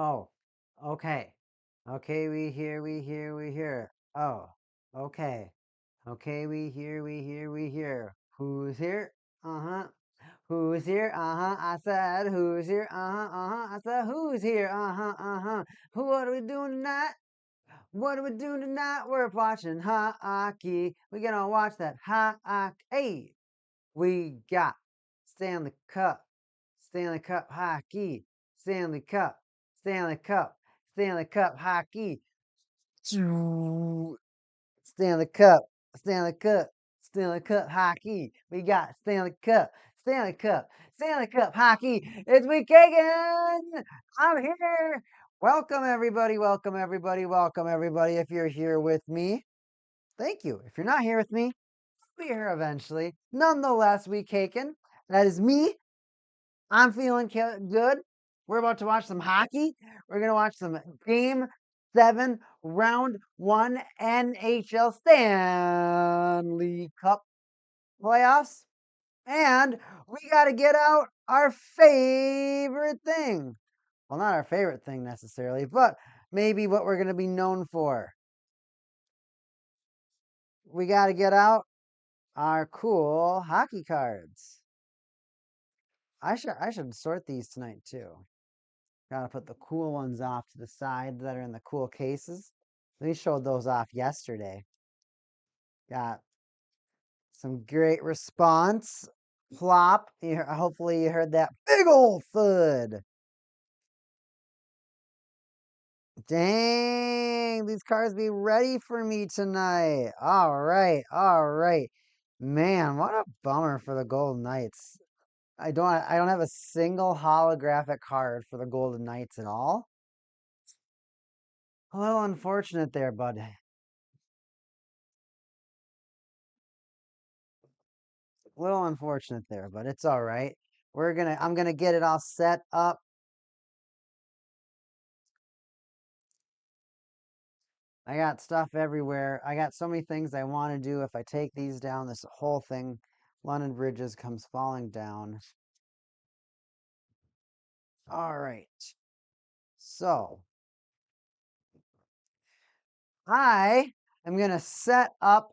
Oh, okay. Okay, we hear. Oh, okay. Okay, we hear. Who's here? Uh-huh. Who's here? Uh-huh. I said, who's here? Uh-huh, uh-huh. I said, who's here? Uh-huh, uh-huh. What are we doing tonight? What are we doing tonight? We're watching hockey. We're gonna watch that hockey. We got Stanley Cup, Stanley Cup hockey, Stanley Cup, Stanley Cup, Stanley Cup hockey. Stanley Cup, Stanley Cup, Stanley Cup hockey. We got Stanley Cup, Stanley Cup, Stanley Cup hockey. It's week again. I'm here. Welcome everybody, welcome everybody, welcome everybody. If you're here with me, thank you. If you're not here with me, I'll be here eventually. Nonetheless, we caking. That is me. I'm feeling good. We're about to watch some hockey. We're going to watch some game 7, round 1 NHL Stanley Cup playoffs. And we got to get out our favorite thing. Well, not our favorite thing necessarily, but maybe what we're going to be known for. We got to get out our cool hockey cards. I should sort these tonight too. Gotta put the cool ones off to the side that are in the cool cases. We showed those off yesterday. Got some great response. Plop. Hopefully you heard that big old thud. Dang, these cars be ready for me tonight. All right, all right. Man, what a bummer for the Golden Knights. I don't have a single holographic card for the Golden Knights at all. A little unfortunate there, bud. A little unfortunate there, but it's all right. I'm gonna get it all set up. I got stuff everywhere. I got so many things I want to do. If I take these down, this whole thing, London Bridges comes falling down. All right. So I am gonna set up.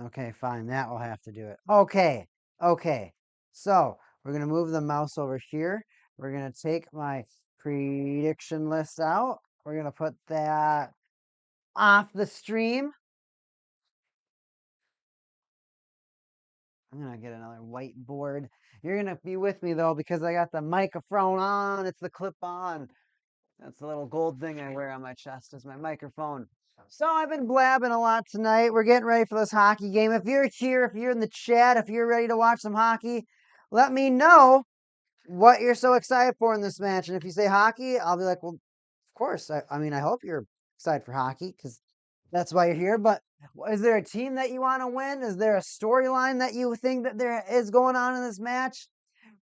Okay, fine. That will have to do it. Okay. Okay. So we're gonna move the mouse over here. We're gonna take my prediction list out. We're gonna put that off the stream. I'm gonna get another whiteboard. You're gonna be with me though because I got the microphone on. It's the clip on. That's the little gold thing I wear on my chest as my microphone. So I've been blabbing a lot tonight. We're getting ready for this hockey game. If you're here, if you're in the chat, if you're ready to watch some hockey, let me know what you're so excited for in this match. And if you say hockey, I'll be like, well, of course. I mean, I hope you're excited for hockey because that's why you're here. But is there a team that you want to win? Is there a storyline that you think that there is going on in this match?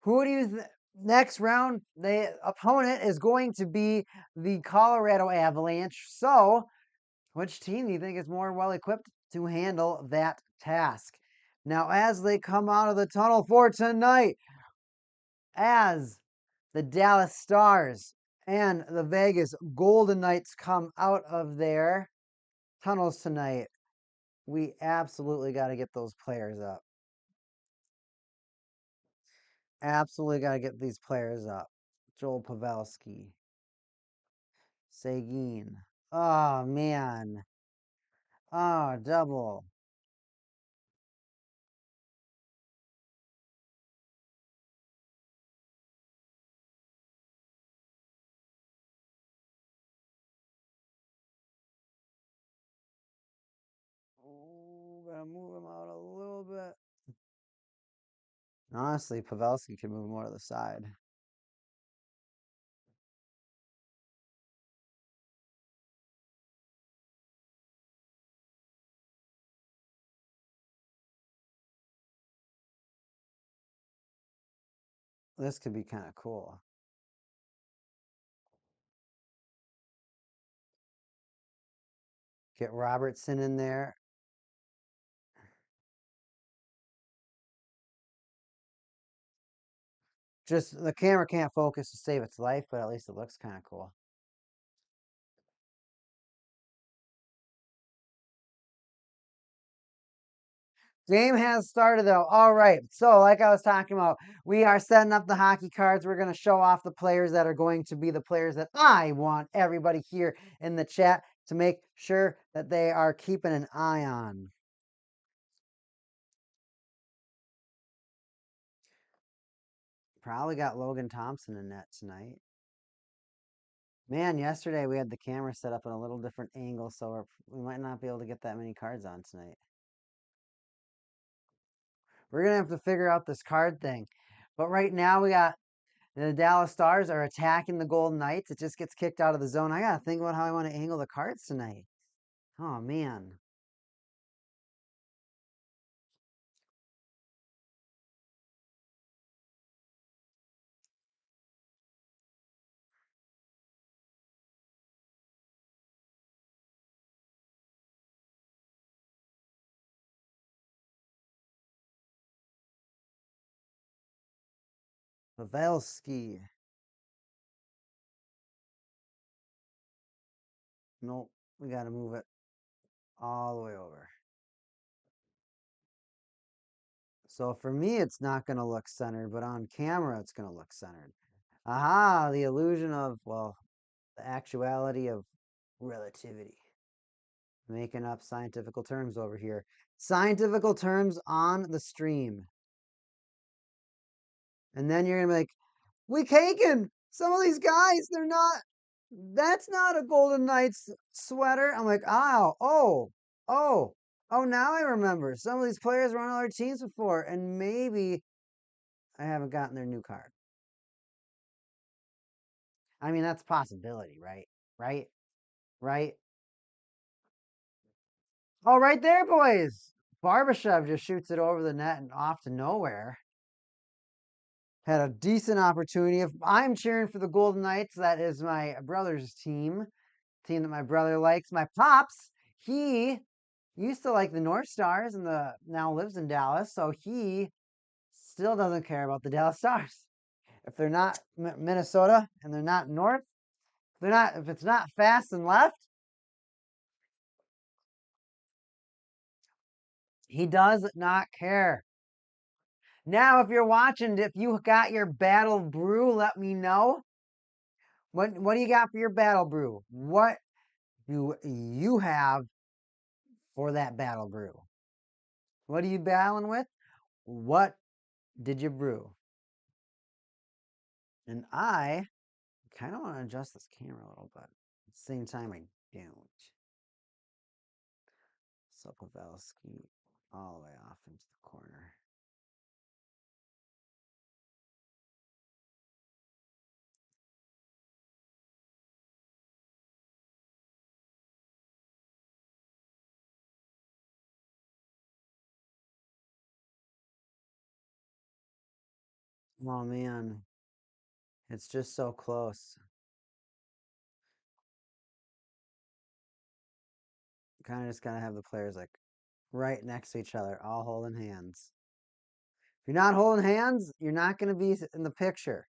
Who do you next round? The opponent is going to be the Colorado Avalanche. So, which team do you think is more well equipped to handle that task? Now, as they come out of the tunnel for tonight, as the Dallas Stars and the Vegas Golden Knights come out of their tunnels tonight, we absolutely got to get those players up. Absolutely got to get these players up. Joel Pavelski, Seguin. Oh, man. Oh, double. Oh, gotta move him out a little bit. Honestly, Pavelski can move more to the side. This could be kind of cool. Get Robertson in there. Just the camera can't focus to save its life, but at least it looks kind of cool. Game has started though. All right. So, like I was talking about, we are setting up the hockey cards. We're going to show off the players that are going to be the players that I want everybody here in the chat to make sure that they are keeping an eye on. Probably got Logan Thompson in net tonight. Man, yesterday we had the camera set up in a little different angle, so we might not be able to get that many cards on tonight. We're going to have to figure out this card thing. But right now we got the Dallas Stars are attacking the Golden Knights. It just gets kicked out of the zone. I got to think about how I want to angle the cards tonight. Oh, man. Pavelski. Nope. We got to move it all the way over. So for me, it's not going to look centered, but on camera, it's going to look centered. Aha, the illusion of, well, the actuality of relativity. Making up scientific terms over here. Scientific terms on the stream. And then you're going to be like, we caking. Some of these guys, they're not, that's not a Golden Knights sweater. I'm like, oh, now I remember. Some of these players were on other teams before, and maybe I haven't gotten their new card. I mean, that's a possibility, right? Right? Oh, right there, boys. Barbashev just shoots it over the net and off to nowhere. Had a decent opportunity. If I'm cheering for the Golden Knights, that is my brother's team that my brother likes. My pops, he used to like the North Stars and now lives in Dallas, so he still doesn't care about the Dallas Stars. If they're not Minnesota and they're not North, if it's not fast and left, he does not care. Now, if you're watching, if you got your battle brew, let me know. What do you got for your battle brew? What do you have for that battle brew? What are you battling with? What did you brew? And I kind of want to adjust this camera a little bit. At the same time, I don't. So Pavelski all the way off into the corner. Oh man, it's just so close. Kind of just gotta have the players like right next to each other, all holding hands. If you're not holding hands, you're not going to be in the picture.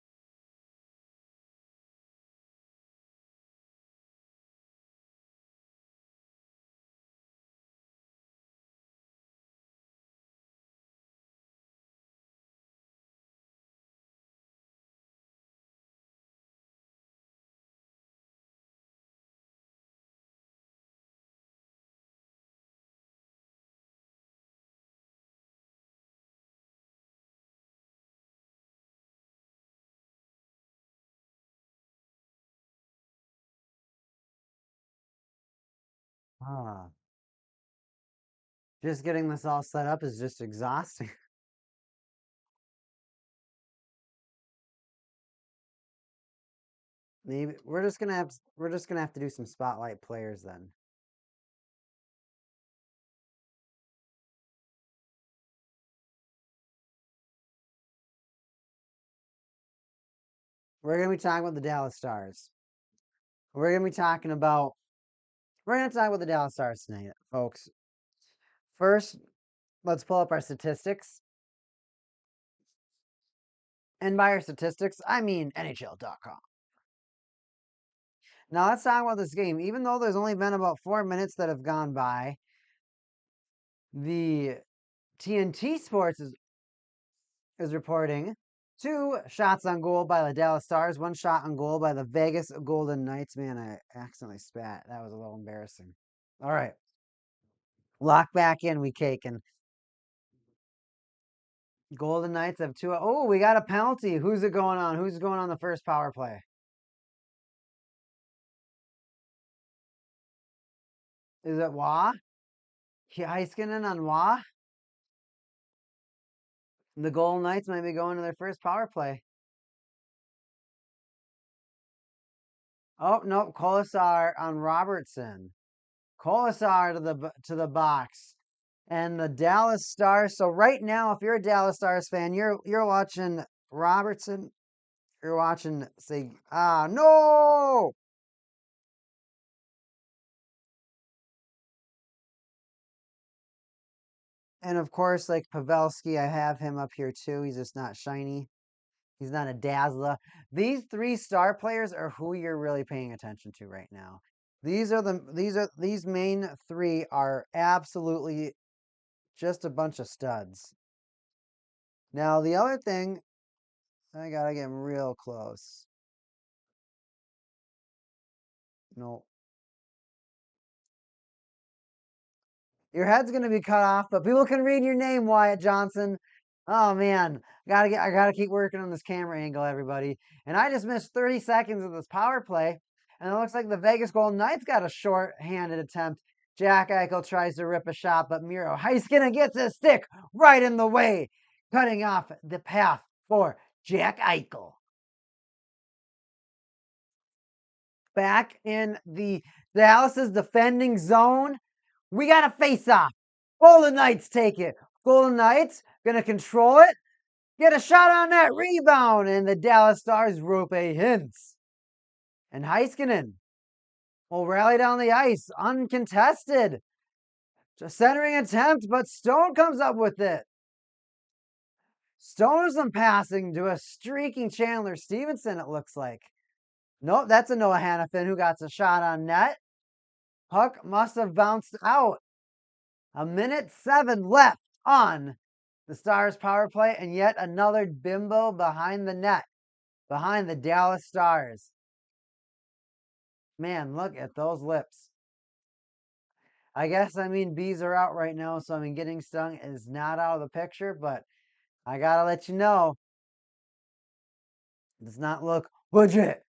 Ah, just getting this all set up is just exhausting. Maybe we're just gonna have to do some spotlight players then. We're gonna be talking about the Dallas Stars. We're gonna be talking about we're gonna talk about the Dallas Stars tonight, folks. First, let's pull up our statistics. And by our statistics, I mean NHL.com. Now let's talk about this game. Even though there's only been about 4 minutes that have gone by, the TNT Sports is reporting 2 shots on goal by the Dallas Stars, 1 shot on goal by the Vegas Golden Knights. Man, I accidentally spat. That was a little embarrassing. All right. Lock back in, we caking. Golden Knights have 2. Oh, we got a penalty. Who's it going on? Who's going on the first power play? Is it Wah? Heiskanen on Wah? The Golden Knights might be going to their first power play. Oh, nope. Kolasar on Robertson. Kolasar to the box. And the Dallas Stars. So right now, if you're a Dallas Stars fan, you're watching Robertson. You're watching, say, no! And of course, like Pavelski, I have him up here too. He's just not shiny. He's not a dazzler. These 3 star players are who you're really paying attention to right now. These main 3 are absolutely just a bunch of studs. Now the other thing, I gotta get real close. No. Your head's gonna be cut off, but people can read your name, Wyatt Johnson. Oh man, I gotta keep working on this camera angle, everybody. And I just missed 30 seconds of this power play, and it looks like the Vegas Golden Knights got a short-handed attempt. Jack Eichel tries to rip a shot, but Miro Heiskanen gets his stick right in the way, cutting off the path for Jack Eichel. Back in the Dallas's defending zone, we got a face-off. Golden Knights take it. Golden Knights gonna control it. Get a shot on that rebound, and the Dallas Stars rope a Hintz. And Heiskanen will rally down the ice, uncontested. Just centering attempt, but Stone comes up with it. Stone's passing to a streaking Chandler Stevenson, it looks like. Nope, that's a Noah Hannafin who got a shot on net. Puck must have bounced out. 1:07 left on the Stars power play, and yet another bimbo behind the net, behind the Dallas Stars. Man, look at those lips. I guess, bees are out right now, so getting stung is not out of the picture, but I gotta let you know, it does not look legit.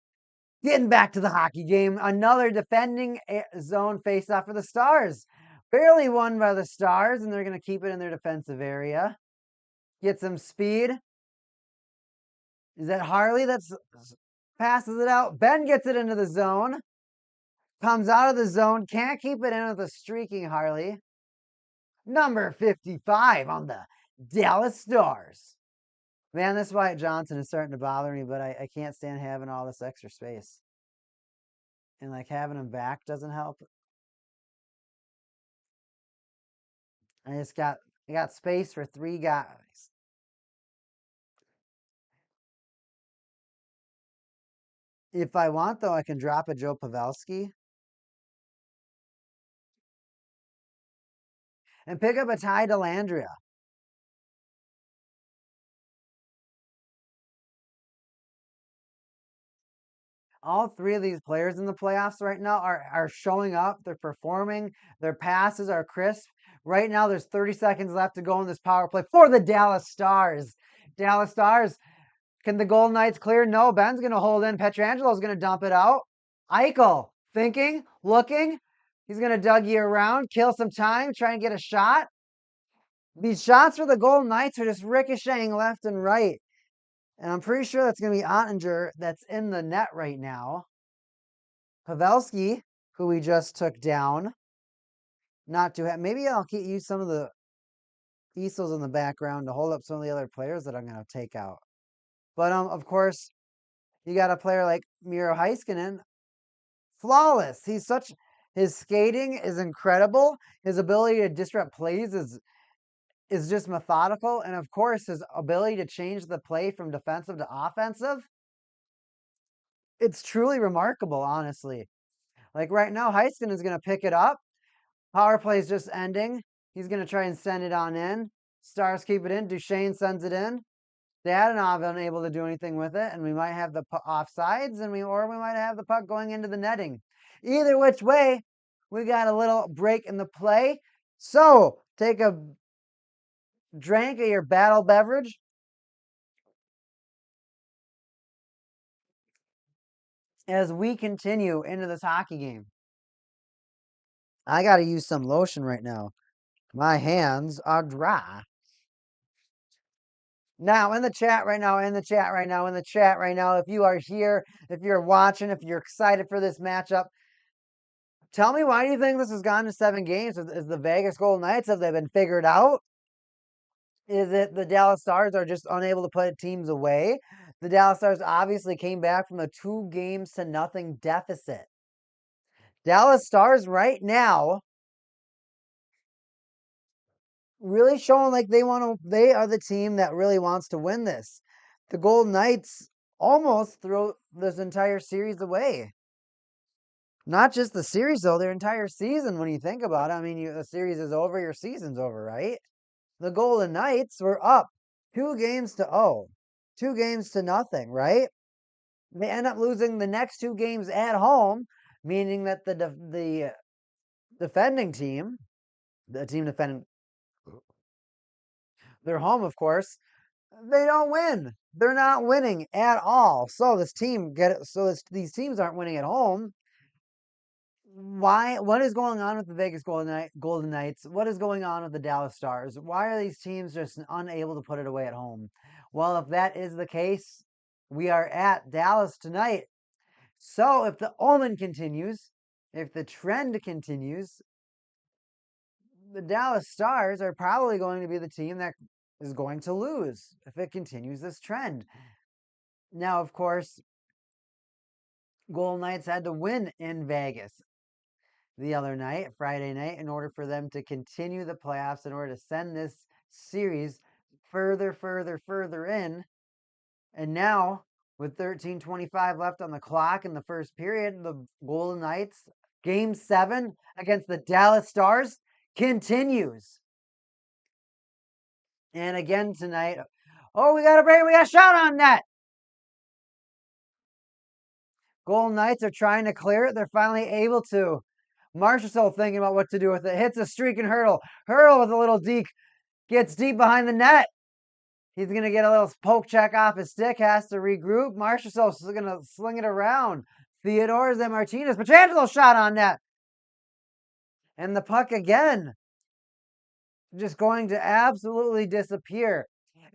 Getting back to the hockey game, another defending zone faceoff for the Stars. Barely won by the Stars, and they're going to keep it in their defensive area. Get some speed. Is that Harley that passes it out? Ben gets it into the zone. Comes out of the zone. Can't keep it in with a streaking Harley. Number 55 on the Dallas Stars. Man, this Wyatt Johnson is starting to bother me, but I can't stand having all this extra space. And having him back doesn't help. I got space for 3 guys. If I want, though, I can drop a Joe Pavelski and pick up a Ty Dellandrea. All 3 of these players in the playoffs right now are showing up. They're performing. Their passes are crisp. Right now, there's 30 seconds left to go in this power play for the Dallas Stars. Dallas Stars, can the Golden Knights clear? No, Ben's going to hold in. Petrangelo's going to dump it out. Eichel, thinking, looking. He's going to Dougie around, kill some time, try and get a shot. These shots for the Golden Knights are just ricocheting left and right. And I'm pretty sure that's going to be Ottinger that's in the net right now. Pavelski, who we just took down. Not too happy. Maybe I'll use some of the easels in the background to hold up some of the other players that I'm going to take out. But, of course, you got a player like Miro Heiskanen. Flawless. His skating is incredible. His ability to disrupt plays is is just methodical. And of course, his ability to change the play from defensive to offensive, it's truly remarkable, honestly. Like right now, Heiskanen is going to pick it up. Power play is just ending. He's going to try and send it on in. Stars keep it in. Duchesne sends it in. Dadonov unable to do anything with it, and we might have the offsides, or we might have the puck going into the netting. Either which way, we got a little break in the play. So take a drink of your battle beverage. As we continue into this hockey game. I got to use some lotion right now. My hands are dry. Now, in the chat right now, if you are here, if you're watching, if you're excited for this matchup, tell me, why do you think this has gone to 7 games? Is the Vegas Golden Knights, have they been figured out? Is it the Dallas Stars are just unable to put teams away? The Dallas Stars obviously came back from a 2-0 deficit. Dallas Stars right now really showing like they are the team that really wants to win this. The Golden Knights almost throw this entire series away. Not just the series, though, their entire season, when you think about it. I mean, the series is over, your season's over, right? The Golden Knights were up 2-0, 2-0, right? They end up losing the next 2 games at home, meaning that the defending team, the team defending their home, of course, they don't win. They're not winning at all. So these teams aren't winning at home. Why? What is going on with the Vegas Golden Knights? What is going on with the Dallas Stars? Why are these teams just unable to put it away at home? Well, if that is the case, we are at Dallas tonight. So if the omen continues, if the trend continues, the Dallas Stars are probably going to be the team that is going to lose if it continues this trend. Now, of course, Golden Knights had to win in Vegas the other night, Friday night, in order for them to continue the playoffs, in order to send this series further in. And now, with 13:25 left on the clock in the first period, the Golden Knights, Game 7 against the Dallas Stars, continues. And again tonight, we got a break, we got a shot on net. Golden Knights are trying to clear it. They're finally able to. Marchessault thinking about what to do with it. Hits a streaking hurdle. Hurdle with a little deke. Gets deep behind the net. He's going to get a little poke check off his stick. Has to regroup. Marchessault's going to sling it around. Theodore and Martinez. Pietrangelo shot on net. And the puck again. Just going to absolutely disappear.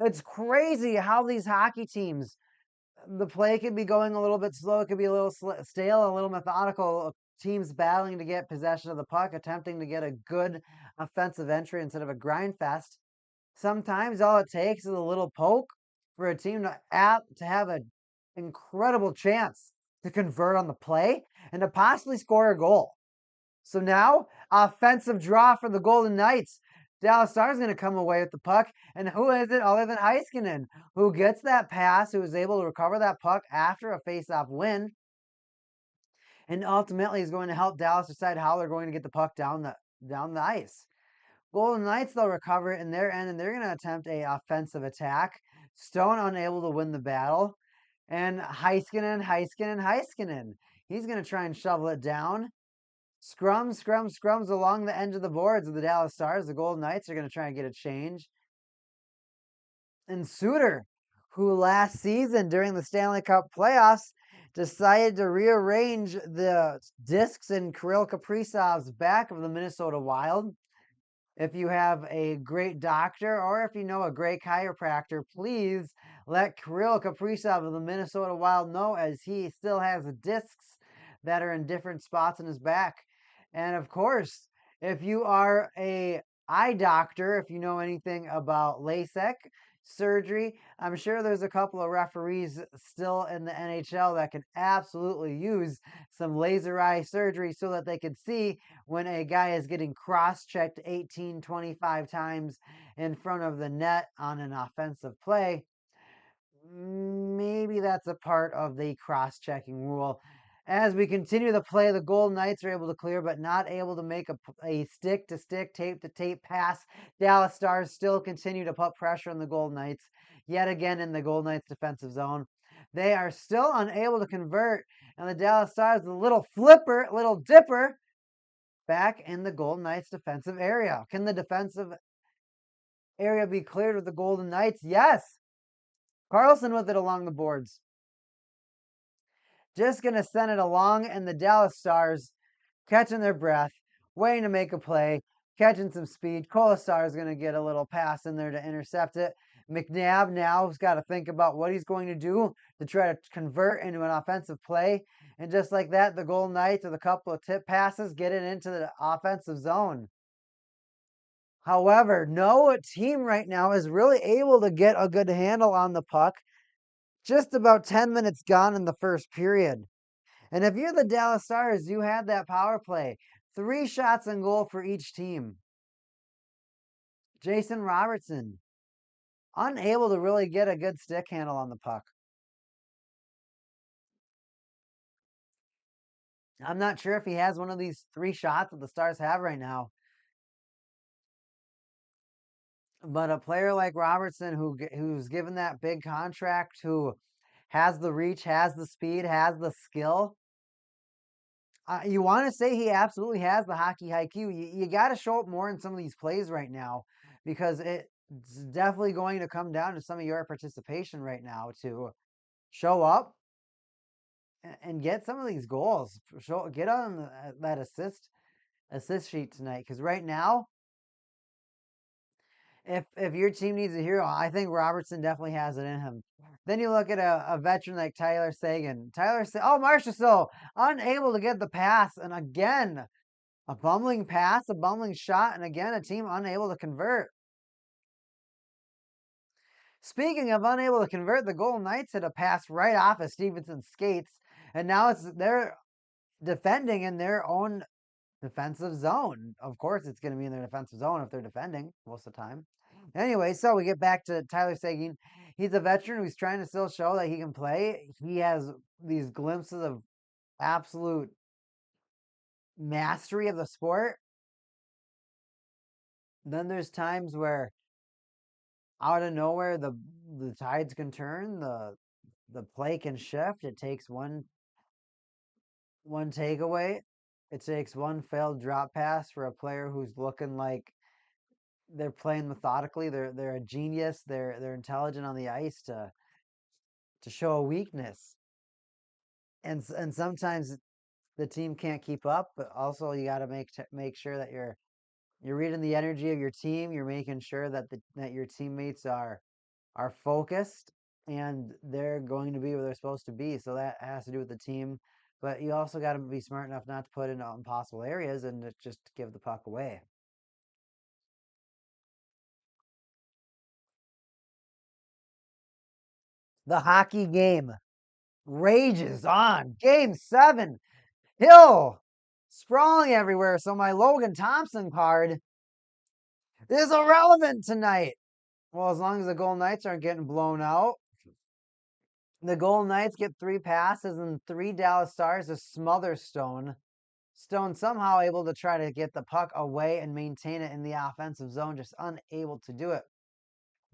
It's crazy how these hockey teams, the play could be going a little bit slow. It could be a little stale, a little methodical. Teams battling to get possession of the puck, attempting to get a good offensive entry instead of a grind fest. Sometimes all it takes is a little poke for a team to have an incredible chance to convert on the play and to possibly score a goal. So now, offensive draw for the Golden Knights. Dallas Stars is going to come away with the puck. And who is it other than Heiskanen, who gets that pass, who is able to recover that puck after a face-off win, and ultimately is going to help Dallas decide how they're going to get the puck down the ice. Golden Knights, they'll recover it in their end, and they're going to attempt a offensive attack. Stone unable to win the battle. And Heiskanen. He's going to try and shovel it down. Scrums along the edge of the boards of the Dallas Stars. The Golden Knights are going to try and get a change. And Suter, who last season during the Stanley Cup playoffs decided to rearrange the discs in Kirill Kaprizov's back of the Minnesota Wild. If you have a great doctor or if you know a great chiropractor, please let Kirill Kaprizov of the Minnesota Wild know, as he still has discs that are in different spots in his back. And of course, if you are a eye doctor, if you know anything about LASIK, surgery. I'm sure there's a couple of referees still in the NHL that could absolutely use some laser eye surgery so that they could see when a guy is getting cross-checked 18, 25 times in front of the net on an offensive play. Maybe that's a part of the cross-checking rule. As we continue to play, the Golden Knights are able to clear, but not able to make a stick-to-stick, tape-to-tape pass. Dallas Stars still continue to put pressure on the Golden Knights, yet again in the Golden Knights defensive zone. They are still unable to convert, and the Dallas Stars, the little flipper, little dipper, back in the Golden Knights defensive area. Can the defensive area be cleared with the Golden Knights? Yes. Carlson with it along the boards. Just going to send it along, and the Dallas Stars catching their breath, waiting to make a play, catching some speed. Kolasar is going to get a little pass in there to intercept it. McNabb now has got to think about what he's going to do to try to convert into an offensive play. And just like that, the Golden Knights with a couple of tip passes get it into the offensive zone. However, no team right now is really able to get a good handle on the puck. Just about 10 minutes gone in the first period. And if you're the Dallas Stars, you had that power play. 3 shots on goal for each team. Jason Robertson, unable to really get a good stick handle on the puck. I'm not sure if he has one of these 3 shots that the Stars have right now. But a player like Robertson, who's given that big contract, who has the reach, has the speed, has the skill, you want to say he absolutely has the hockey IQ. You got to show up more in some of these plays right now, because it's definitely going to come down to some of your participation right now to show up and get some of these goals. Get on that assist sheet tonight, because right now, if your team needs a hero, I think Robertson definitely has it in him. Then you look at a veteran like Tyler Seguin. Marchessault, unable to get the pass, and again, a bumbling pass, a bumbling shot, and again, a team unable to convert. Speaking of unable to convert, the Golden Knights hit a pass right off of Stevenson's skates, and now they're defending in their own defensive zone. Of course, it's going to be in their defensive zone if they're defending most of the time. Anyway, so we get back to Tyler Seguin. He's a veteran who's trying to still show that he can play. He has these glimpses of absolute mastery of the sport. Then there's times where out of nowhere the tides can turn, the play can shift. It takes one takeaway. It takes one failed drop pass for a player who's looking like they're playing methodically. They're a genius. They're intelligent on the ice to show a weakness. And sometimes the team can't keep up, but also you got to make sure that you're reading the energy of your team. You're making sure that that your teammates are focused and they're going to be where they're supposed to be. So that has to do with the team. But you also got to be smart enough not to put into impossible areas and just give the puck away. The hockey game rages on. Game 7. Hill sprawling everywhere. So my Logan Thompson card is irrelevant tonight. Well, as long as the Golden Knights aren't getting blown out. The Golden Knights get 3 passes and 3 Dallas Stars to smother Stone. Stone somehow able to try to get the puck away and maintain it in the offensive zone, just unable to do it.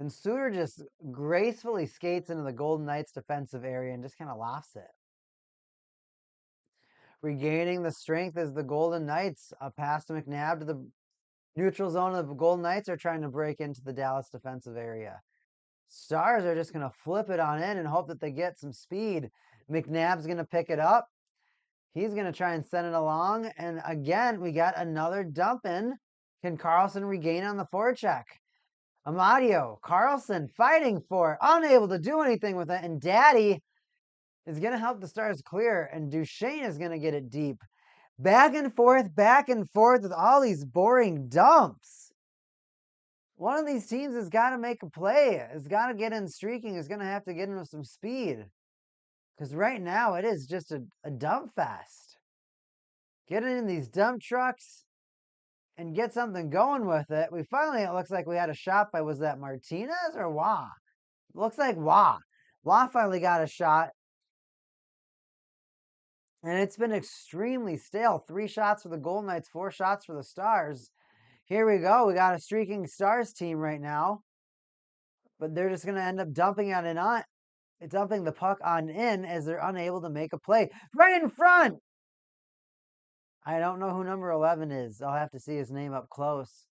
And Suter just gracefully skates into the Golden Knights defensive area and just kind of lofts it. Regaining the strength as the Golden Knights, a pass to McNabb to the neutral zone of the Golden Knights are trying to break into the Dallas defensive area. Stars are just going to flip it on in and hope that they get some speed. McNabb's going to pick it up. He's going to try and send it along. And again, we got another dump in. Can Carlson regain on the forecheck? Amadio, Carlson fighting for it, unable to do anything with it. And Daddy is going to help the Stars clear. And Duchesne is going to get it deep. Back and forth with all these boring dumps. One of these teams has got to make a play. Has got to get in streaking. Is going to have to get into some speed. Because right now it is just a dump fest. Get it in these dump trucks and get something going with it. It looks like we had a shot by, was that Martinez or Wah? Looks like Wah. Wah finally got a shot. And it's been extremely stale. 3 shots for the Golden Knights, 4 shots for the Stars. Here we go. We got a streaking Stars team right now. But they're just going to end up dumping the puck on in as they're unable to make a play. Right in front! I don't know who number 11 is. I'll have to see his name up close.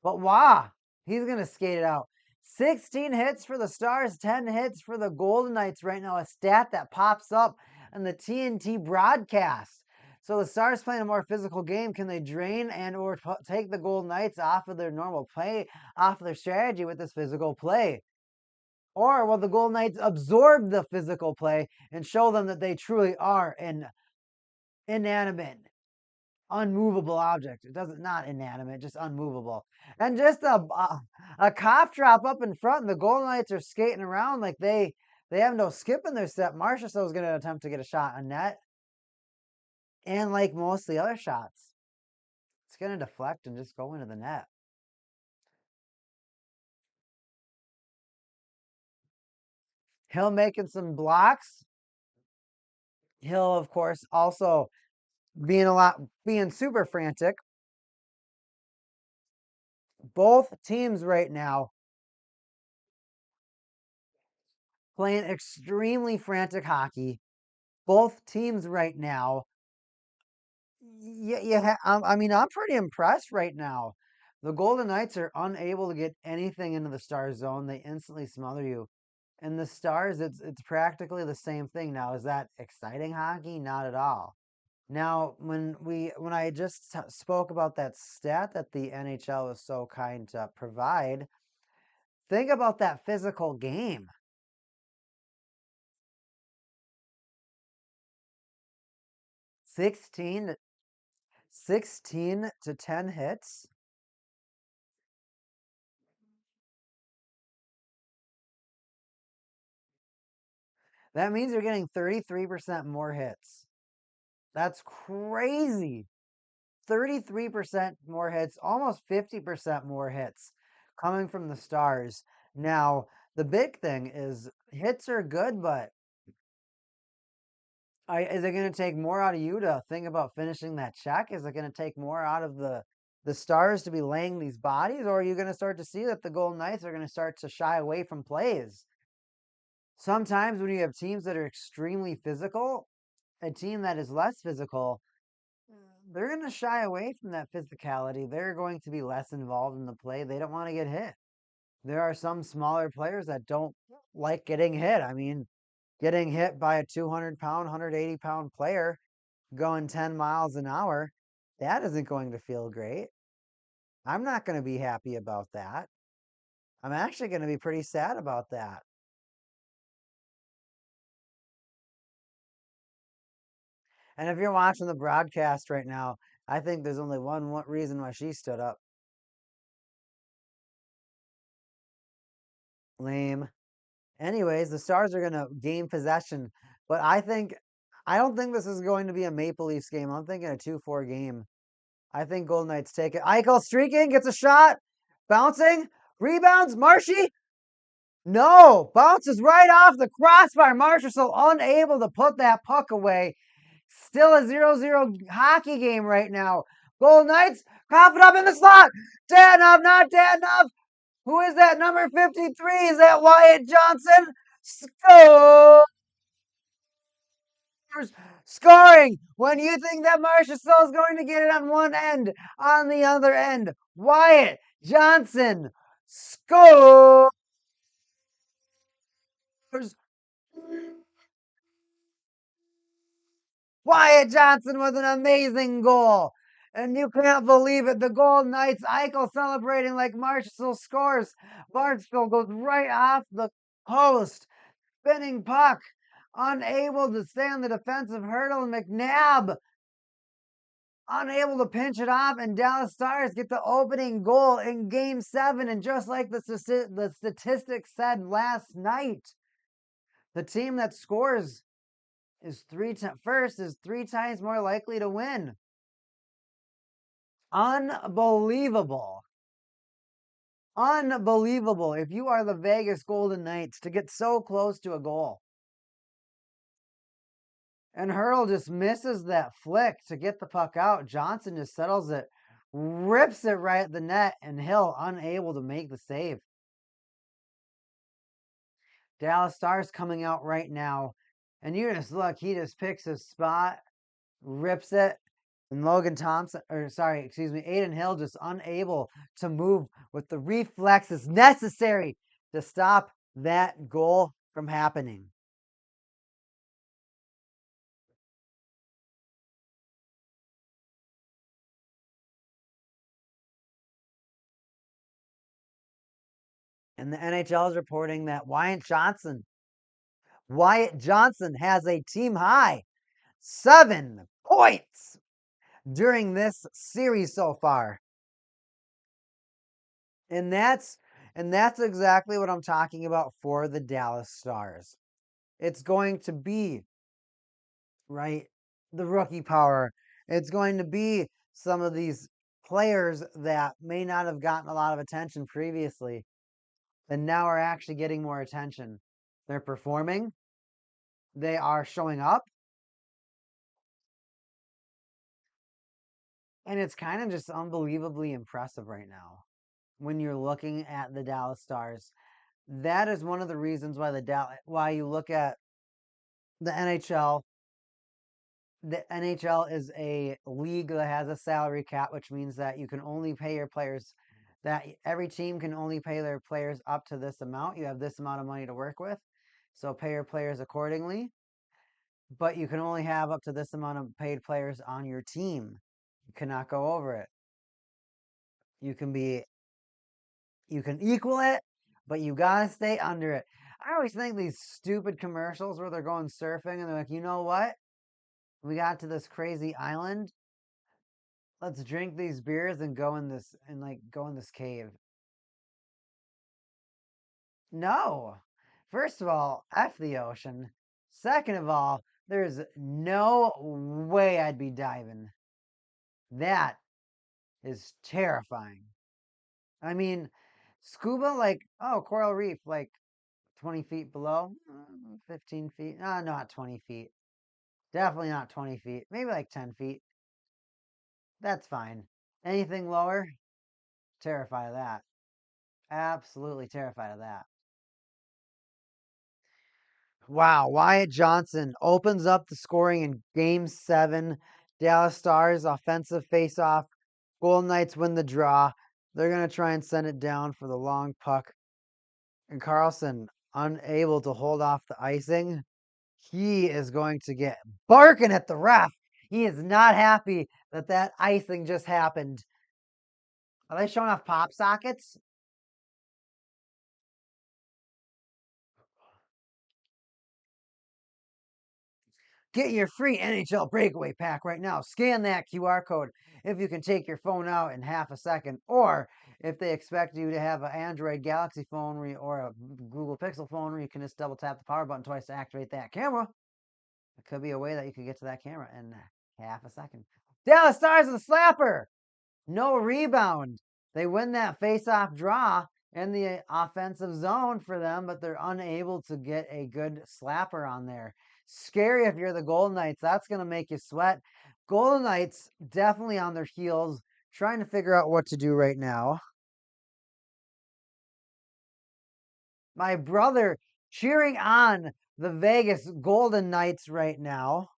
But Wah, he's going to skate it out. 16 hits for the Stars, 10 hits for the Golden Knights right now. A stat that pops up on the TNT broadcast. So the Stars playing a more physical game. Can they drain and or take the Golden Knights off of their normal play, off of their strategy with this physical play? Or will the Golden Knights absorb the physical play and show them that they truly are an inanimate, unmovable object? It doesn't, not inanimate, just unmovable. And just a cough drop up in front, and the Golden Knights are skating around like they have no skip in their step. Marchessault is going to attempt to get a shot on net. And like most of the other shots, it's going to deflect and just go into the net. Hill making some blocks. Hill, of course, also being super frantic. Both teams right now playing extremely frantic hockey. Both teams right now. I'm pretty impressed right now. The Golden Knights are unable to get anything into the Stars zone. They instantly smother you. And the Stars, it's practically the same thing. Now, is that exciting hockey? Not at all. Now, when I just spoke about that stat that the NHL was so kind to provide, think about that physical game. 16 to 10 hits. That means you're getting 33% more hits. That's crazy. 33% more hits, almost 50% more hits coming from the Stars. Now, the big thing is hits are good, but is it going to take more out of you to think about finishing that check? Is it going to take more out of the Stars to be laying these bodies? Or are you going to start to see that the Golden Knights are going to start to shy away from plays? Sometimes when you have teams that are extremely physical, a team that is less physical, they're going to shy away from that physicality. They're going to be less involved in the play. They don't want to get hit. There are some smaller players that don't like getting hit. I mean, getting hit by a 200-pound, 180-pound player going 10 miles an hour, that isn't going to feel great. I'm not going to be happy about that. I'm actually going to be pretty sad about that. And if you're watching the broadcast right now, I think there's only one reason why she stood up. Lame. Anyways, the Stars are going to gain possession, but I don't think this is going to be a Maple Leafs game. I'm thinking a 2-4 game. I think Golden Knights take it. Eichel streaking, gets a shot, bouncing, rebounds, Marshy. No, bounces right off the crossbar. Marchessault unable to put that puck away. Still a 0-0 hockey game right now. Golden Knights, cough it up in the slot. Dadnov, not Dadnov. Who is that? Number 53. Is that Wyatt Johnson? Scores! Scoring! When you think that Marchessault is going to get it on one end, on the other end, Wyatt Johnson scores! Wyatt Johnson with an amazing goal. And you can't believe it. The Golden Knights, Eichel celebrating like Marchessault scores. Marchessault goes right off the post. Spinning puck. Unable to stay on the defensive hurdle. And McNabb unable to pinch it off, and Dallas Stars get the opening goal in Game 7. And just like the statistics said last night, the team that scores is first is 3 times more likely to win. Unbelievable. Unbelievable. If you are the Vegas Golden Knights, to get so close to a goal. And Hurl just misses that flick to get the puck out. Johnson just settles it, rips it right at the net, and Hill unable to make the save. Dallas Stars coming out right now. And you just look, he just picks his spot, rips it, and Aiden Hill just unable to move with the reflexes necessary to stop that goal from happening. And the NHL is reporting that Wyatt Johnson has a team high 7 points during this series so far. And that's exactly what I'm talking about for the Dallas Stars. It's going to be, right, the rookie power. It's going to be some of these players that may not have gotten a lot of attention previously and now are actually getting more attention. They're performing. They are showing up. And it's kind of just unbelievably impressive right now when you're looking at the Dallas Stars. That is one of the reasons why you look at the NHL. The NHL is a league that has a salary cap, which means that you can only pay your players, that every team can only pay their players up to this amount. You have this amount of money to work with, so pay your players accordingly. But you can only have up to this amount of paid players on your team. You cannot go over it. You can equal it, but you gotta stay under it. I always think these stupid commercials where they're going surfing and they're like, you know what? We got to this crazy island. Let's drink these beers and go in this cave. No. First of all, F the ocean. Second of all, there's no way I'd be diving. That is terrifying. I mean, scuba, coral reef, 20 feet below, 15 feet. No, not 20 feet. Definitely not 20 feet. Maybe 10 feet. That's fine. Anything lower, terrified of that. Absolutely terrified of that. Wow, Wyatt Johnson opens up the scoring in Game 7. Dallas Stars offensive face-off. Golden Knights win the draw. They're going to try and send it down for the long puck. And Carlson, unable to hold off the icing, he is going to get barking at the ref. He is not happy that icing just happened. Are they showing off pop sockets? Get your free NHL breakaway pack right now. Scan that QR code if you can take your phone out in half a second, or if they expect you to have an Android Galaxy phone or a Google Pixel phone where you can just double tap the power button twice to activate that camera. It could be a way that you could get to that camera in half a second. Dallas Stars with a slapper. No rebound. They win that face-off draw in the offensive zone for them, but they're unable to get a good slapper on there. Scary if you're the Golden Knights. That's going to make you sweat. Golden Knights definitely on their heels, trying to figure out what to do right now. My brother cheering on the Vegas Golden Knights right now.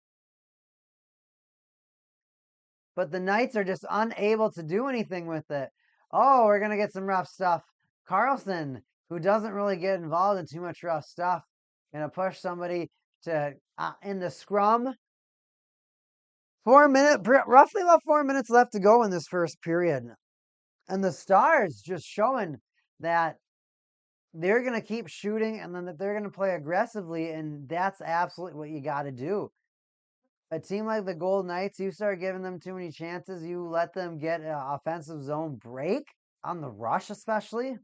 But the Knights are just unable to do anything with it. Oh, we're going to get some rough stuff. Carlson, who doesn't really get involved in too much rough stuff, going to push somebody to in the scrum. Roughly about 4 minutes left to go in this first period. And the Stars just showing that they're going to keep shooting and then that they're going to play aggressively, and that's absolutely what you got to do. a team like the Golden Knights, you start giving them too many chances, you let them get an offensive zone break on the rush, especially.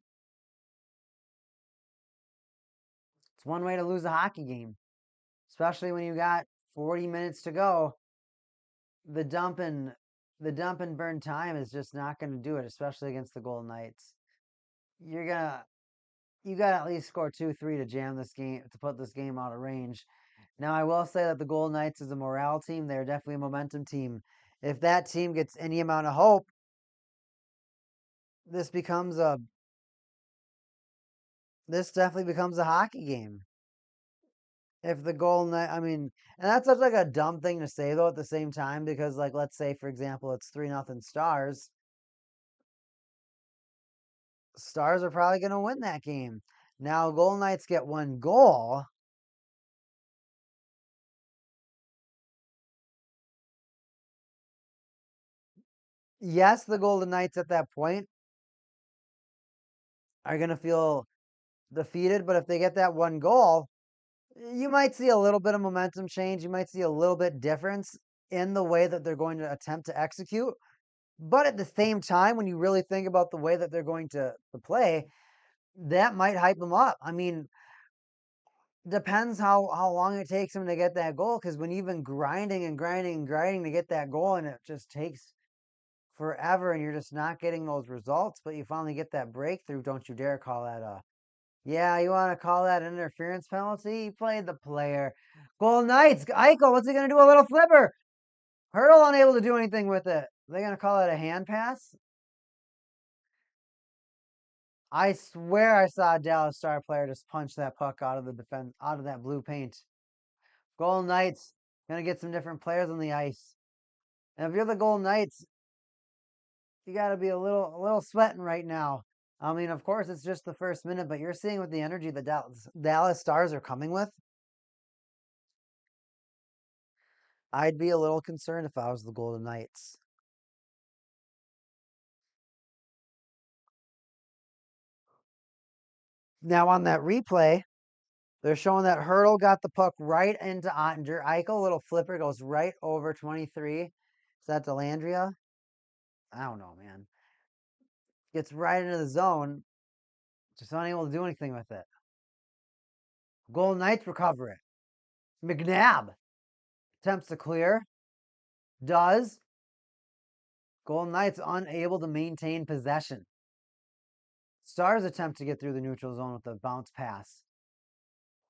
It's one way to lose a hockey game, especially when you got 40 minutes to go. The dump and burn time is just not going to do it, especially against the Golden Knights. You got to at least score 2-3 to jam this game, to put this game out of range. Now, I will say that the Golden Knights is a morale team. They're definitely a momentum team. If that team gets any amount of hope, this definitely becomes a hockey game. If the Golden Knight, I mean, and that's such like a dumb thing to say though at the same time, because like let's say for example it's 3-0 Stars. Stars are probably going to win that game. Now, Golden Knights get one goal. Yes, the Golden Knights at that point are going to feel defeated, but if they get that one goal, you might see a little bit of momentum change. You might see a little bit difference in the way that they're going to attempt to execute. But at the same time, when you really think about the way that they're going to play, that might hype them up. I mean, depends how long it takes them to get that goal. Because when you've been grinding and grinding and grinding to get that goal, and it just takes forever, and you're just not getting those results, but you finally get that breakthrough, don't you dare call that a yeah, you want to call that an interference penalty? He played the player. Golden Knights, Eichel, what's he going to do? A little flipper. Hurdle unable to do anything with it. Are they going to call it a hand pass? I swear I saw a Dallas Star player just punch that puck out of the defense, out of that blue paint. Golden Knights going to get some different players on the ice. And if you're the Golden Knights, you got to be a little sweating right now. I mean, of course, it's just the first minute, but you're seeing with the energy the Dallas Stars are coming with. I'd be a little concerned if I was the Golden Knights. Now on that replay, they're showing that Hurdle got the puck right into Ottinger. Eichel, little flipper, goes right over 23. Is that Delandria? I don't know, man. Gets right into the zone. Just unable to do anything with it. Golden Knights recover it. McNabb attempts to clear. Does. Golden Knights unable to maintain possession. Stars attempt to get through the neutral zone with a bounce pass.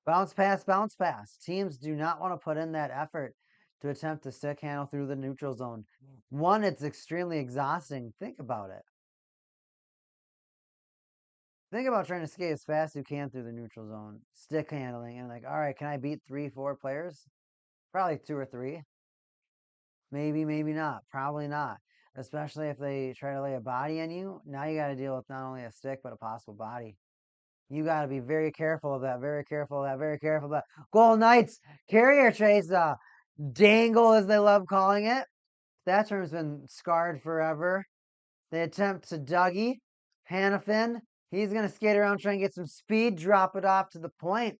Bounce pass, bounce pass. Teams do not want to put in that effort to attempt to stick handle through the neutral zone. One, it's extremely exhausting. Think about it. Think about trying to skate as fast as you can through the neutral zone, stick handling, and like, all right, can I beat 3-4 players? Probably 2 or 3. Maybe, maybe not. Probably not. Especially if they try to lay a body on you. Now you got to deal with not only a stick, but a possible body. You got to be very careful of that, very careful of that, very careful of that. Golden Knights, carrier chase, dangle as they love calling it. That term's been scarred forever. They attempt to Dougie, Hannafin. He's going to skate around, try and get some speed, drop it off to the point.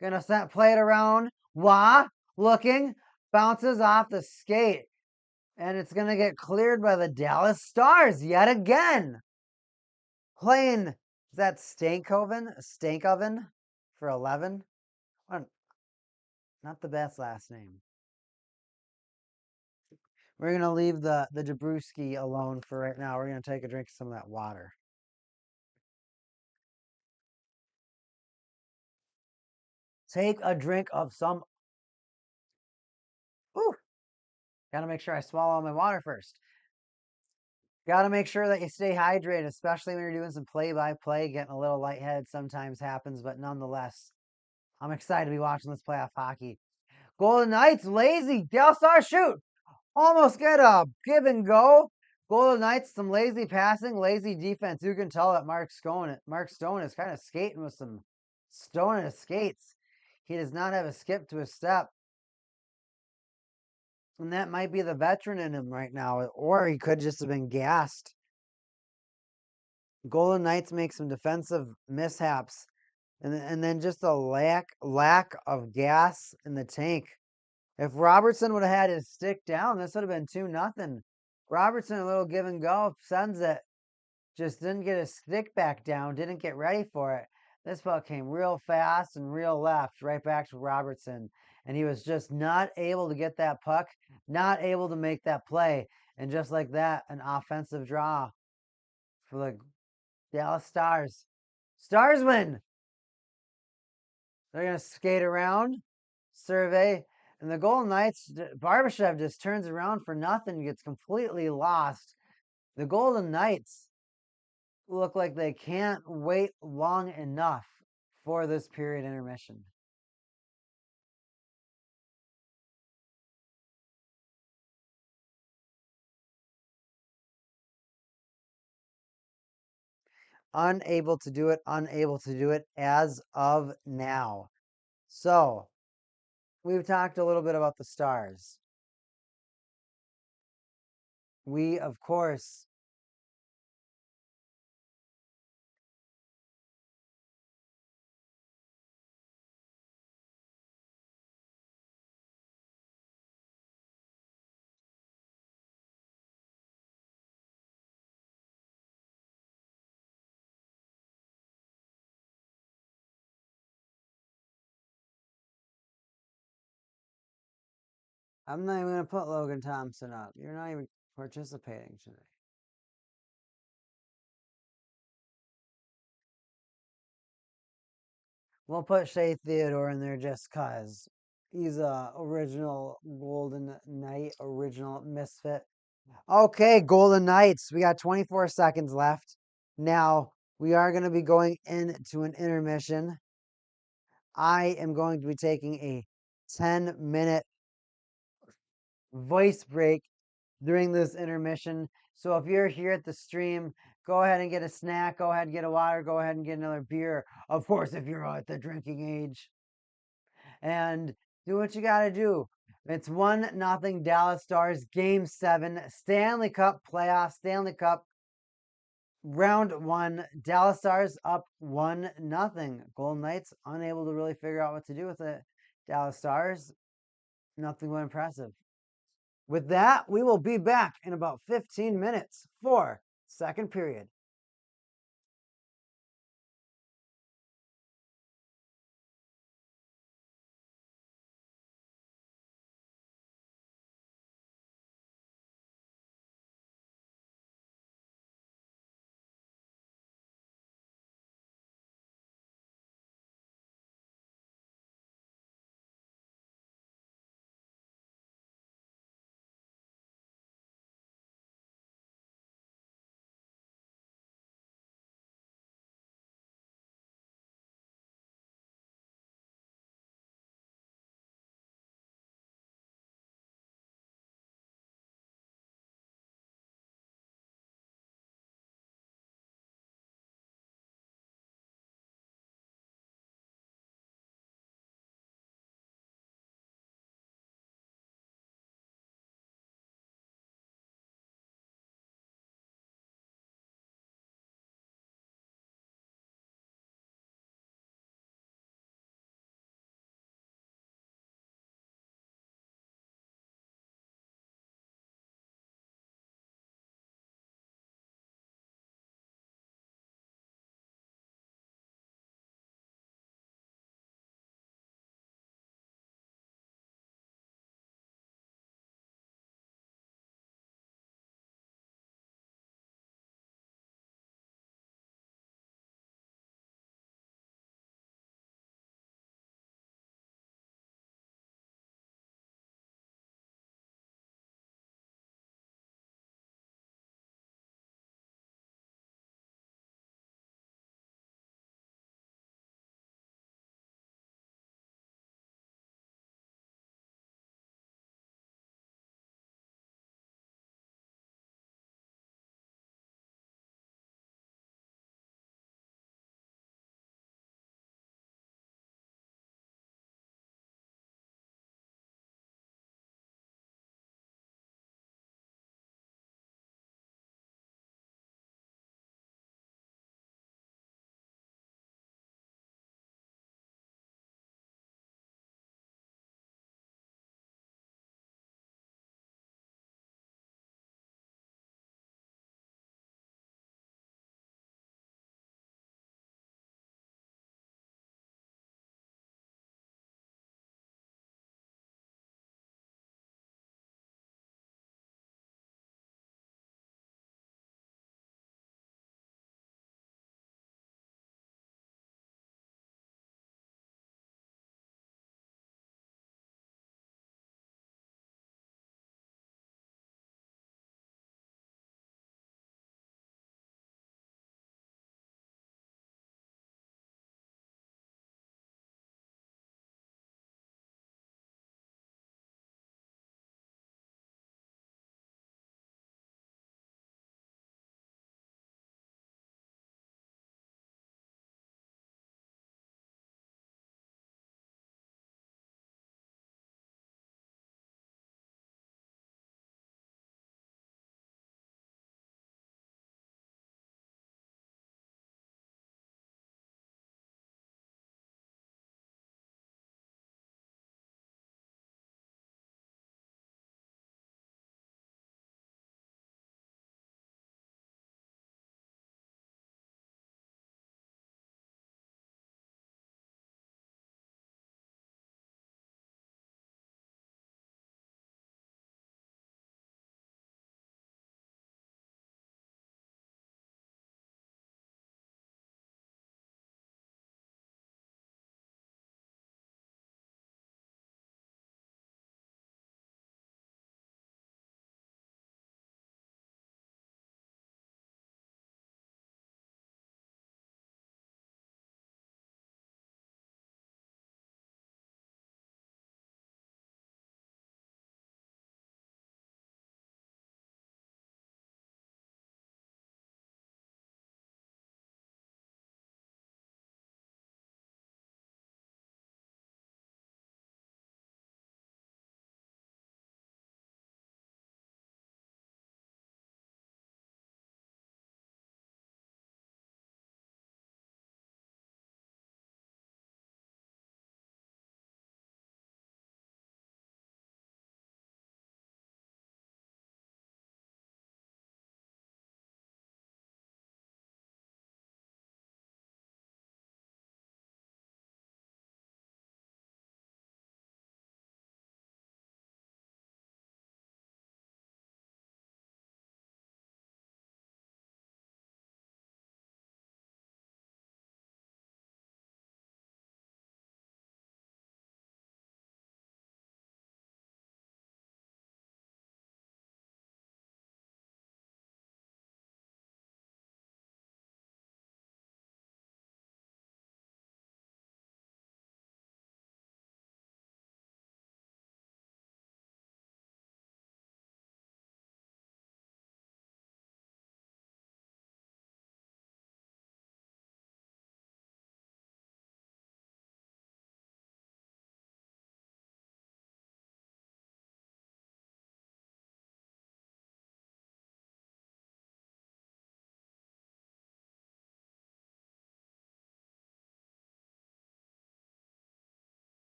Going to play it around. Wah, looking, bounces off the skate. And it's going to get cleared by the Dallas Stars yet again. Playing, is that Stankoven for 11? Not the best last name. We're going to leave the Dabrowski alone for right now. We're going to take a drink of some of that water. Take a drink of some. Ooh, got to make sure I swallow my water first. Got to make sure that you stay hydrated, especially when you're doing some play-by-play. Getting a little lightheaded sometimes happens, but nonetheless, I'm excited to be watching this playoff hockey. Golden Knights, lazy. Del Star shoot. Almost get a give and go. Golden Knights, some lazy passing, lazy defense. You can tell that Mark Stone is kind of skating with some stone in his skates. He does not have a skip to his step. And that might be the veteran in him right now, or he could just have been gassed. Golden Knights make some defensive mishaps, and then just a lack of gas in the tank. If Robertson would have had his stick down, this would have been 2-0. Robertson, a little give and go, sends it. Just didn't get his stick back down, didn't get ready for it. This puck came real fast and real left, right back to Robertson. And he was just not able to get that puck, not able to make that play. And just like that, an offensive draw for the Dallas Stars. Stars win. They're going to skate around, survey, and the Golden Knights, Barbashev just turns around for nothing, gets completely lost. The Golden Knights look like they can't wait long enough for this period intermission. Unable to do it as of now. So, we've talked a little bit about the Stars. We, of course, I'm not even going to put Logan Thompson up. You're not even participating today. We'll put Shea Theodore in there just cause he's a original Golden Knight, original misfit. Okay, Golden Knights. We got 24 seconds left. Now we are going to be going into an intermission. I am going to be taking a 10-minute voice break during this intermission. So if you're here at the stream, go ahead and get a snack, go ahead and get a water, go ahead and get another beer. Of course, if you're at the drinking age. And do what you got to do. It's 1-0 Dallas Stars, Game 7, Stanley Cup playoff, Stanley Cup round 1. Dallas Stars up 1-0. Golden Knights unable to really figure out what to do with it. Dallas Stars, nothing but impressive. With that, we will be back in about 15 minutes for second period.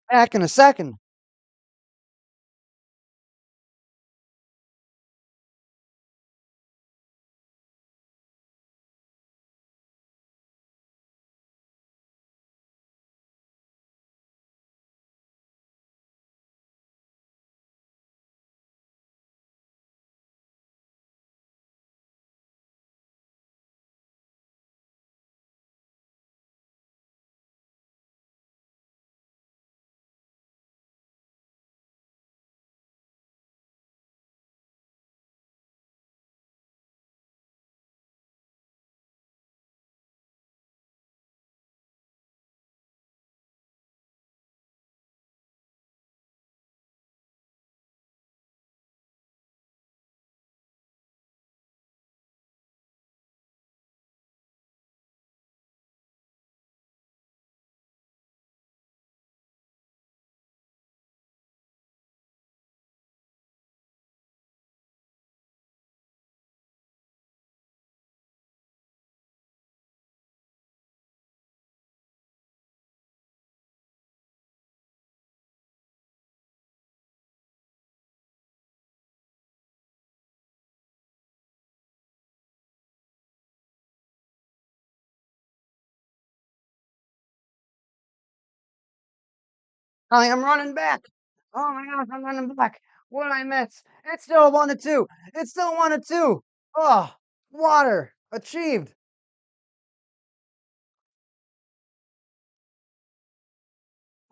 Back in a second. I am running back. Oh my gosh, I'm running back. What did I miss? It's still 1-2. It's still 1-2. Oh, water achieved.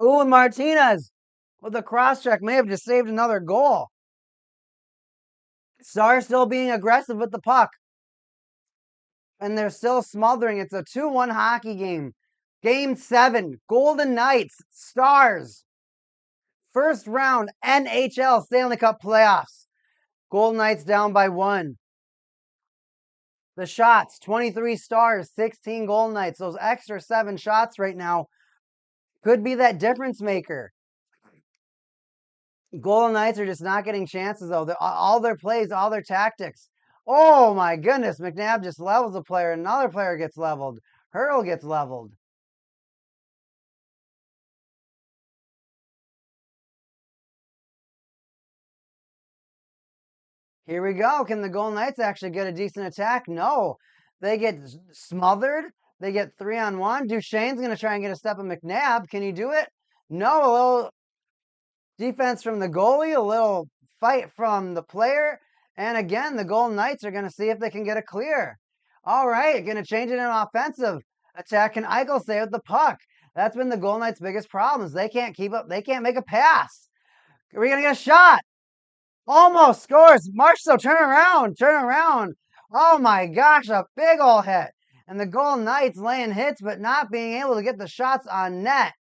Ooh, and Martinez with a cross check may have just saved another goal. Stars still being aggressive with the puck. And they're still smothering. It's a 2-1 hockey game. Game 7, Golden Knights, Stars. First round NHL Stanley Cup playoffs. Golden Knights down by 1. The shots, 23 Stars, 16 Golden Knights. Those extra 7 shots right now could be that difference maker. Golden Knights are just not getting chances, though. All their plays, all their tactics. Oh, my goodness. McNabb just levels a player. Another player gets leveled. Hurl gets leveled. Here we go. Can the Golden Knights actually get a decent attack? No. They get smothered. They get 3-on-1. Duchesne's going to try and get a step of McNabb. Can he do it? No. A little defense from the goalie, a little fight from the player. And again, the Golden Knights are going to see if they can get a clear. All right, going to change it in offensive attack. Can Eichel stay with the puck? That's been the Golden Knights' biggest problems. They can't keep up. They can't make a pass. Are we going to get a shot? Almost scores. Marshall, turn around. Turn around. Oh my gosh, a big ol' hit. And the Golden Knights laying hits, but not being able to get the shots on net.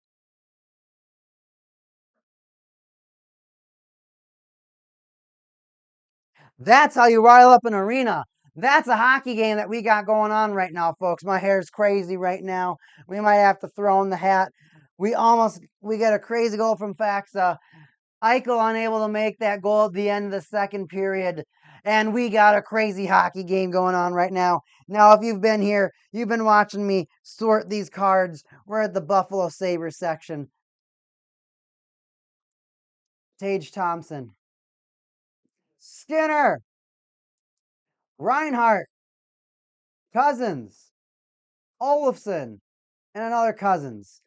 That's how you rile up an arena. That's a hockey game that we got going on right now, folks. My hair's crazy right now. We might have to throw in the hat. We get a crazy goal from Faxa. Eichel unable to make that goal at the end of the second period. And we got a crazy hockey game going on right now. Now, if you've been here, you've been watching me sort these cards. We're at the Buffalo Sabres section. Tage Thompson. Skinner. Reinhart. Cousins. Olafson. And another Cousins.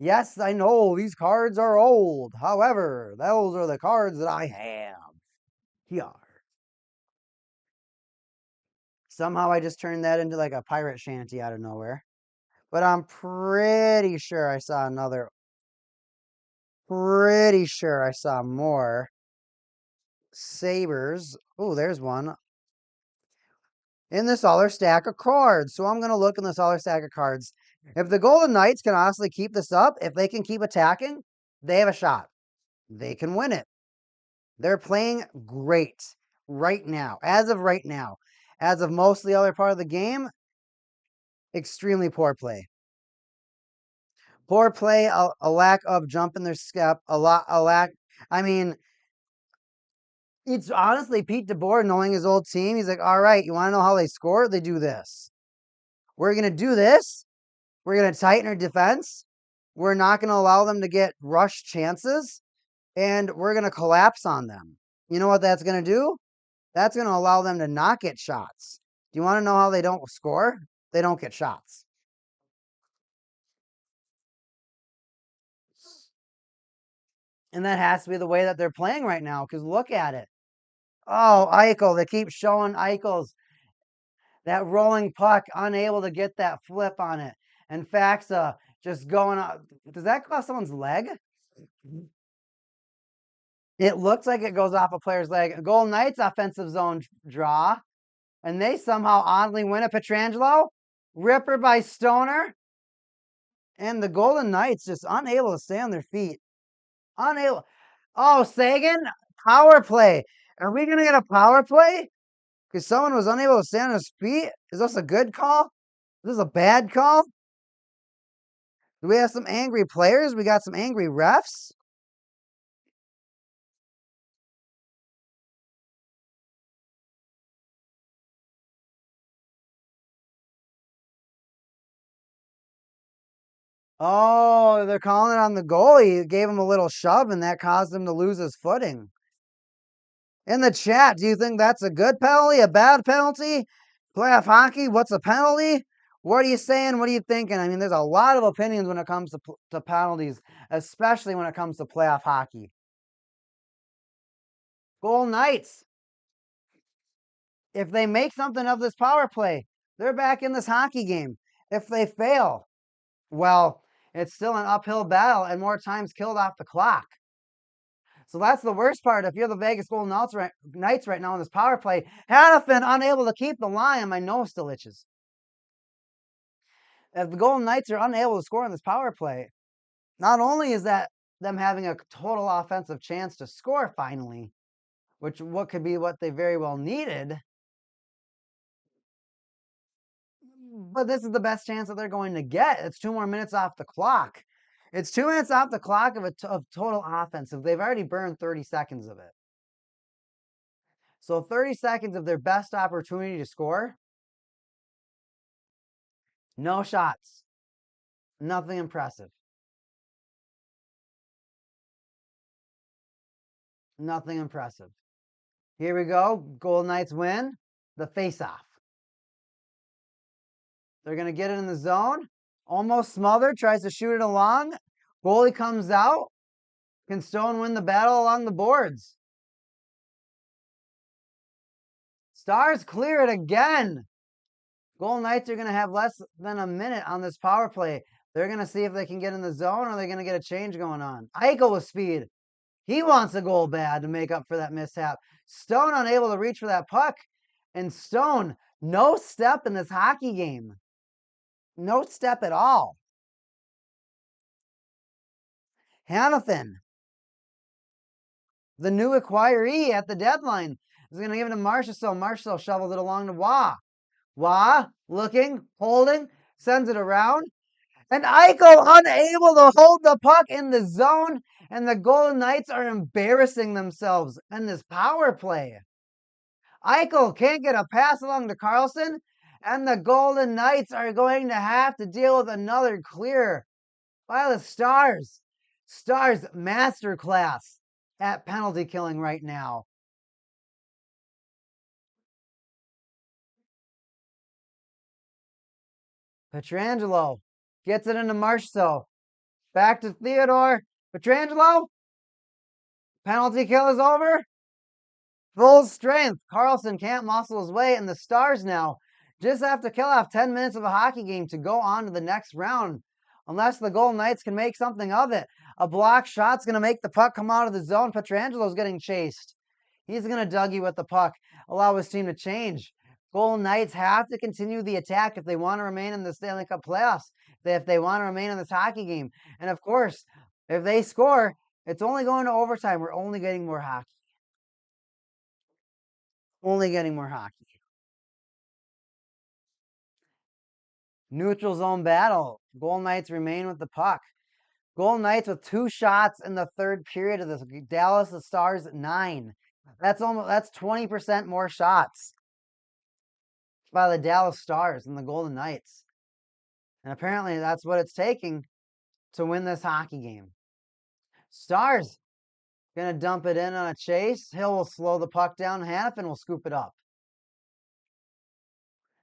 Yes, I know these cards are old. However, those are the cards that I have. Here. Somehow I just turned that into like a pirate shanty out of nowhere. But I'm pretty sure I saw another. Pretty sure I saw more Sabres. Oh, there's one. In this other stack of cards. So I'm going to look in this other stack of cards. If the Golden Knights can honestly keep this up, if they can keep attacking, they have a shot. They can win it. They're playing great right now. As of right now. As of most of the other part of the game, extremely poor play. Poor play, a lack of jump in their step, a lack. I mean, it's honestly Pete DeBoer knowing his old team. He's like, all right, you want to know how they score? They do this. We're going to do this. We're going to tighten our defense. We're not going to allow them to get rush chances, and we're going to collapse on them. You know what that's going to do? That's going to allow them to not get shots. Do you want to know how they don't score? They don't get shots. And that has to be the way that they're playing right now, because look at it. Oh, Eichel. They keep showing Eichel's that rolling puck, unable to get that flip on it. And Faxa just going up. Does that cross someone's leg? It looks like it goes off a player's leg. Golden Knights offensive zone draw. And they somehow oddly win it. Pietrangelo, ripper by Stoner. And the Golden Knights just unable to stay on their feet. Unable. Oh, Sagan, power play. Are we going to get a power play? Because someone was unable to stay on his feet? Is this a good call? Is this a bad call? Do we have some angry players? We got some angry refs? Oh, they're calling it on the goalie. It gave him a little shove, and that caused him to lose his footing. In the chat, do you think that's a good penalty, a bad penalty? Playoff hockey, what's a penalty? What are you saying? What are you thinking? I mean, there's a lot of opinions when it comes to penalties, especially when it comes to playoff hockey. Golden Knights, if they make something of this power play, they're back in this hockey game. If they fail, well, it's still an uphill battle and more times killed off the clock. So that's the worst part. If you're the Vegas Golden Knights right now in this power play, Hannafin unable to keep the line, and my nose still itches. If the Golden Knights are unable to score in this power play, not only is that them having a total offensive chance to score finally, which what could be what they very well needed, but this is the best chance that they're going to get. It's 2 more minutes off the clock. It's 2 minutes off the clock of total offensive. They've already burned 30 seconds of it. So 30 seconds of their best opportunity to score. No shots. Nothing impressive. Nothing impressive. Here we go. Golden Knights win the face-off. They're going to get it in the zone. Almost smothered. Tries to shoot it along. Goalie comes out. Can Stone win the battle along the boards? Stars clear it again. Golden Knights are going to have less than a minute on this power play. They're going to see if they can get in the zone or they're going to get a change going on. Eichel with speed. He wants a goal bad to make up for that mishap. Stone unable to reach for that puck. And Stone, no step in this hockey game. No step at all. Hannafin, the new acquiree at the deadline, is going to give it to Marchessault. Marchessault shovels it along to Wah. Wah, looking, holding, sends it around. And Eichel unable to hold the puck in the zone. And the Golden Knights are embarrassing themselves in this power play. Eichel can't get a pass along to Carlson. And the Golden Knights are going to have to deal with another clear by the Stars. Stars masterclass at penalty killing right now. Pietrangelo gets it into Marchessault. Back to Theodore. Pietrangelo. Penalty kill is over. Full strength. Carlson can't muscle his way, and the Stars now just have to kill off 10 minutes of a hockey game to go on to the next round. Unless the Golden Knights can make something of it. A block shot's going to make the puck come out of the zone. Pietrangelo's getting chased. He's going to Dougie with the puck, allow his team to change. Golden Knights have to continue the attack if they want to remain in the Stanley Cup playoffs, if they want to remain in this hockey game. And of course, if they score, it's only going to overtime. We're only getting more hockey. Only getting more hockey. Neutral zone battle. Golden Knights remain with the puck. Golden Knights with 2 shots in the third period of this. Dallas, the Stars at 9. That's 20% more shots by the Dallas Stars than the Golden Knights. And apparently that's what it's taking to win this hockey game. Stars going to dump it in on a chase. Hill will slow the puck down. Hannafin will scoop it up.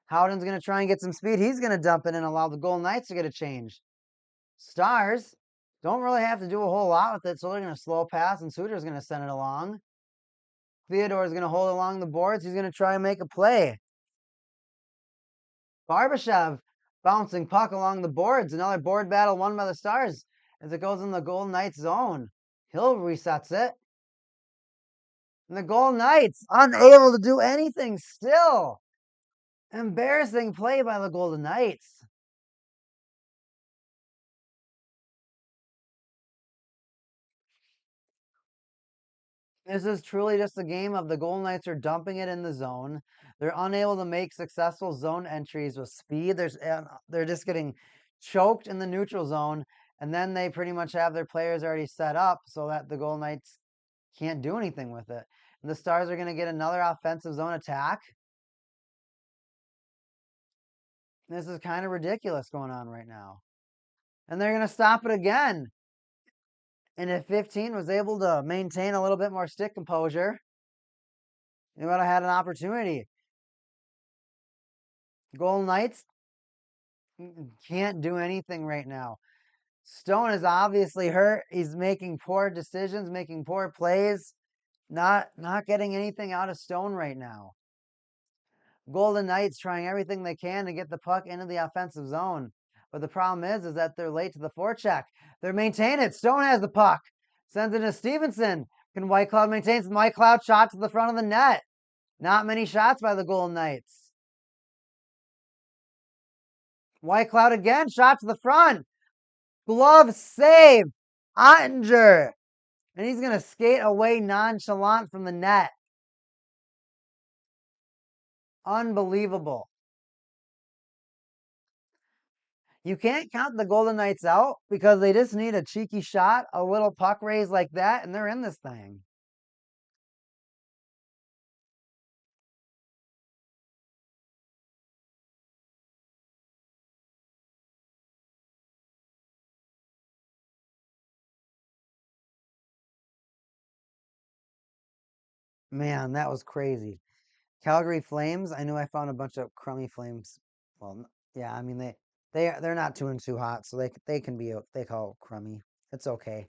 Howden's going to try and get some speed. He's going to dump it in and allow the Golden Knights to get a change. Stars don't really have to do a whole lot with it, so they're going to slow pass, and Suter's going to send it along. Theodore's going to hold along the boards. He's going to try and make a play. Barbashev bouncing puck along the boards. Another board battle won by the Stars as it goes in the Golden Knights zone. Hill resets it. And the Golden Knights unable to do anything still. Embarrassing play by the Golden Knights. This is truly just a game of the Golden Knights are dumping it in the zone. They're unable to make successful zone entries with speed. They're just getting choked in the neutral zone, and then they pretty much have their players already set up so that the Golden Knights can't do anything with it. And the Stars are going to get another offensive zone attack. This is kind of ridiculous going on right now. And they're going to stop it again. And if 15 was able to maintain a little bit more stick composure, they would have had an opportunity. Golden Knights can't do anything right now. Stone is obviously hurt. He's making poor decisions, making poor plays, not getting anything out of Stone right now. Golden Knights trying everything they can to get the puck into the offensive zone. But the problem is that they're late to the forecheck. They're maintaining it. Stone has the puck. Sends it to Stevenson. Can White Cloud maintain? White Cloud shot to the front of the net. Not many shots by the Golden Knights. White Cloud again. Shot to the front. Glove save. Ottinger. And he's going to skate away nonchalant from the net. Unbelievable. You can't count the Golden Knights out because they just need a cheeky shot, a little puck raise like that, and they're in this thing. Man, that was crazy. Calgary Flames. I knew I found a bunch of crummy Flames. Well, yeah, I mean they're not too hot, so they can be they call it crummy. It's okay.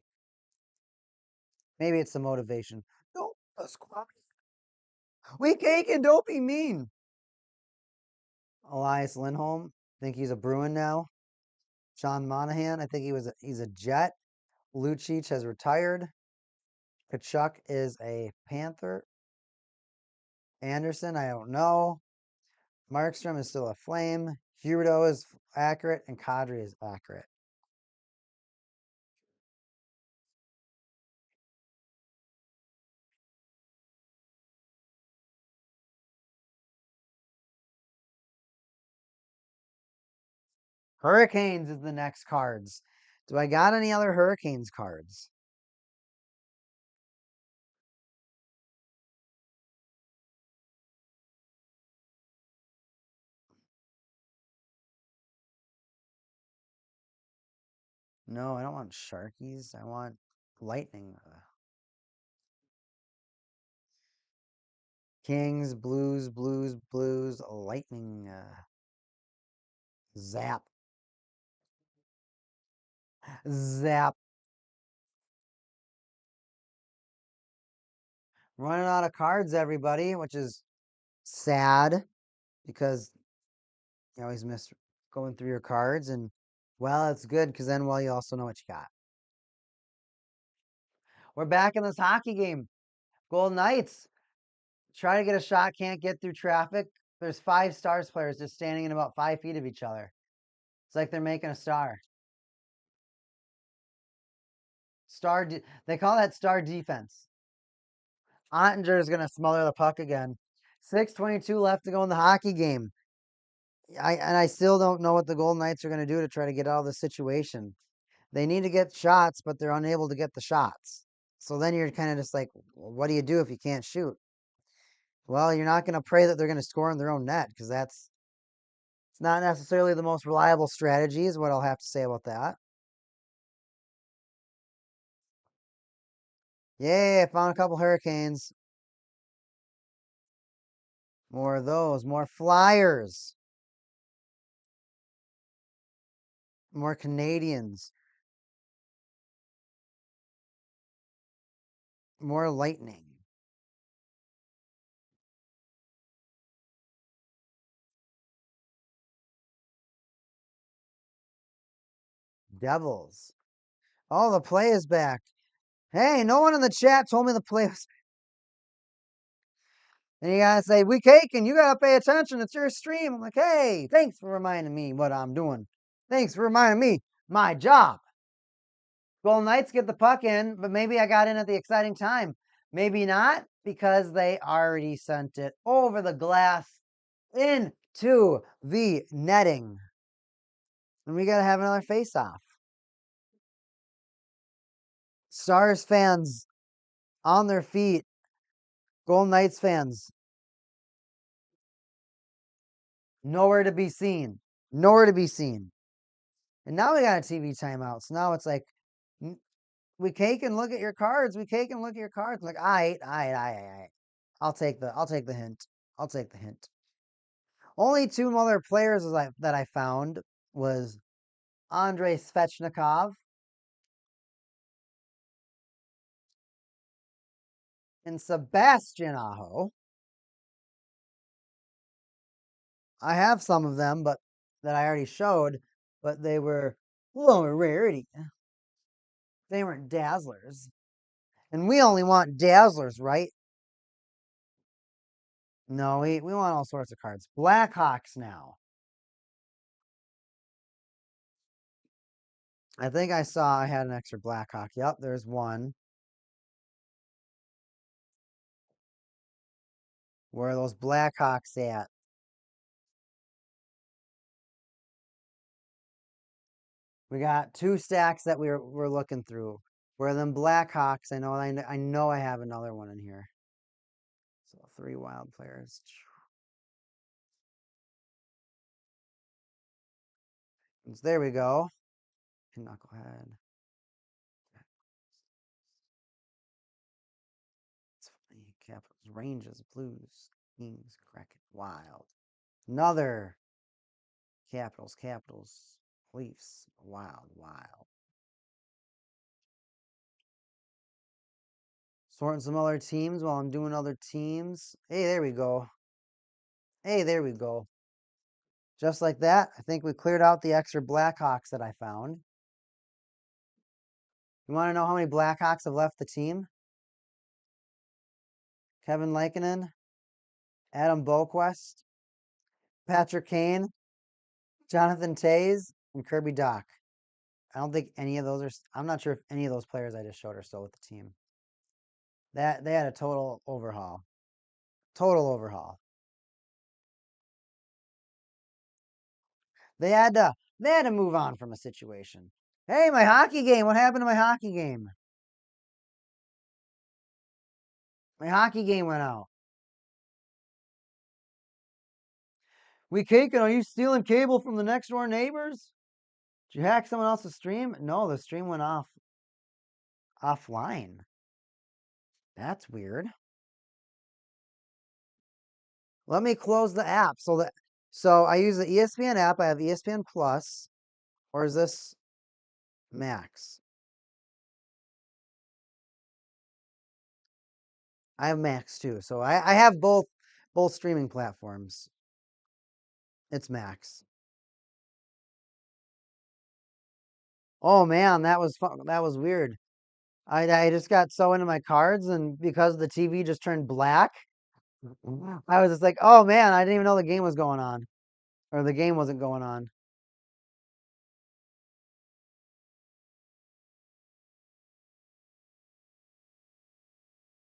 Maybe it's the motivation. No, that's crummy. We cake and don't be mean. Elias Lindholm. Think he's a Bruin now. Sean Monahan. I think he's a Jet. Lucic has retired. Kachuk is a Panther. Anderson, I don't know. Markstrom is still a Flame. Huberdeau is accurate, and Kadri is accurate. Hurricanes is the next cards. Do I got any other Hurricanes cards? No, I don't want Sharkies. I want Lightning. Kings, Blues, Blues, Blues, Lightning. Zap. Zap. Running out of cards, everybody, which is sad because you always miss going through your cards. And, well, it's good because then, well, you also know what you got. We're back in this hockey game. Golden Knights try to get a shot, can't get through traffic. There's 5 Stars players just standing in about 5 feet of each other. It's like they're making a star. They call that star defense. Ottinger is going to smother the puck again. 6:22 left to go in the hockey game. I still don't know what the Golden Knights are going to do to try to get out of this situation. They need to get shots, but they're unable to get the shots. So then you're kind of just like, what do you do if you can't shoot? Well, you're not going to pray that they're going to score in their own net because it's not necessarily the most reliable strategy is what I'll have to say about that. Yay, I found a couple hurricanes. More of those. More flyers. More Canadians. More lightning. Devils. Oh, the play is back. Hey, no one in the chat told me the play was. And you gotta say, we caking, you gotta pay attention. It's your stream. I'm like, hey, thanks for reminding me what I'm doing. Thanks for reminding me my job. Golden Knights get the puck in, but maybe I got in at the exciting time. Maybe not, because they already sent it over the glass into the netting. And we gotta have another face-off. Stars fans on their feet. Golden Knights fans nowhere to be seen. Nowhere to be seen. And now we got a TV timeout. So now it's like, we cake and look at your cards. We cake and look at your cards. Like, I. I'll take the hint. I'll take the hint. Only two other players that I found was Andrei Svechnikov and Sebastian Aho. I have some of them, but that I already showed, but they were low rarity. They weren't dazzlers. And we only want dazzlers, right? No, we want all sorts of cards. Blackhawks now. I think I saw I had an extra Blackhawk. Yep, there's one. Where are those Blackhawks at? We got two stacks that we're looking through. Where are them Blackhawks? I know I have another one in here. So 3 wild players. There we go. Knucklehead. It's funny. Capitals, Rangers, Blues, Kings, Kraken, Wild. Another Capitals, Leafs, Wild. Sorting some other teams while I'm doing other teams. Hey, there we go. Just like that, I think we cleared out the extra Blackhawks that I found. You want to know how many Blackhawks have left the team? Kevin Lankinen, Adam Boquist, Patrick Kane, Jonathan Toews, and Kirby Dach. I don't think any of those are. I'm not sure if any of those players I just showed are still with the team. That they had a total overhaul. They had to move on from a situation. Hey, my hockey game. What happened to my hockey game? My hockey game went out. We caking. Are you stealing cable from the next door neighbors? Did you hack someone else's stream? No, the stream went offline. That's weird. Let me close the app so I use the ESPN app. I have ESPN Plus, or is this Max? I have Max too. So I have both streaming platforms. It's Max. Oh man, that was fun. That was weird. I just got so into my cards, and because the TV just turned black, I was just like, oh man, I didn't even know the game was going on, or the game wasn't going on.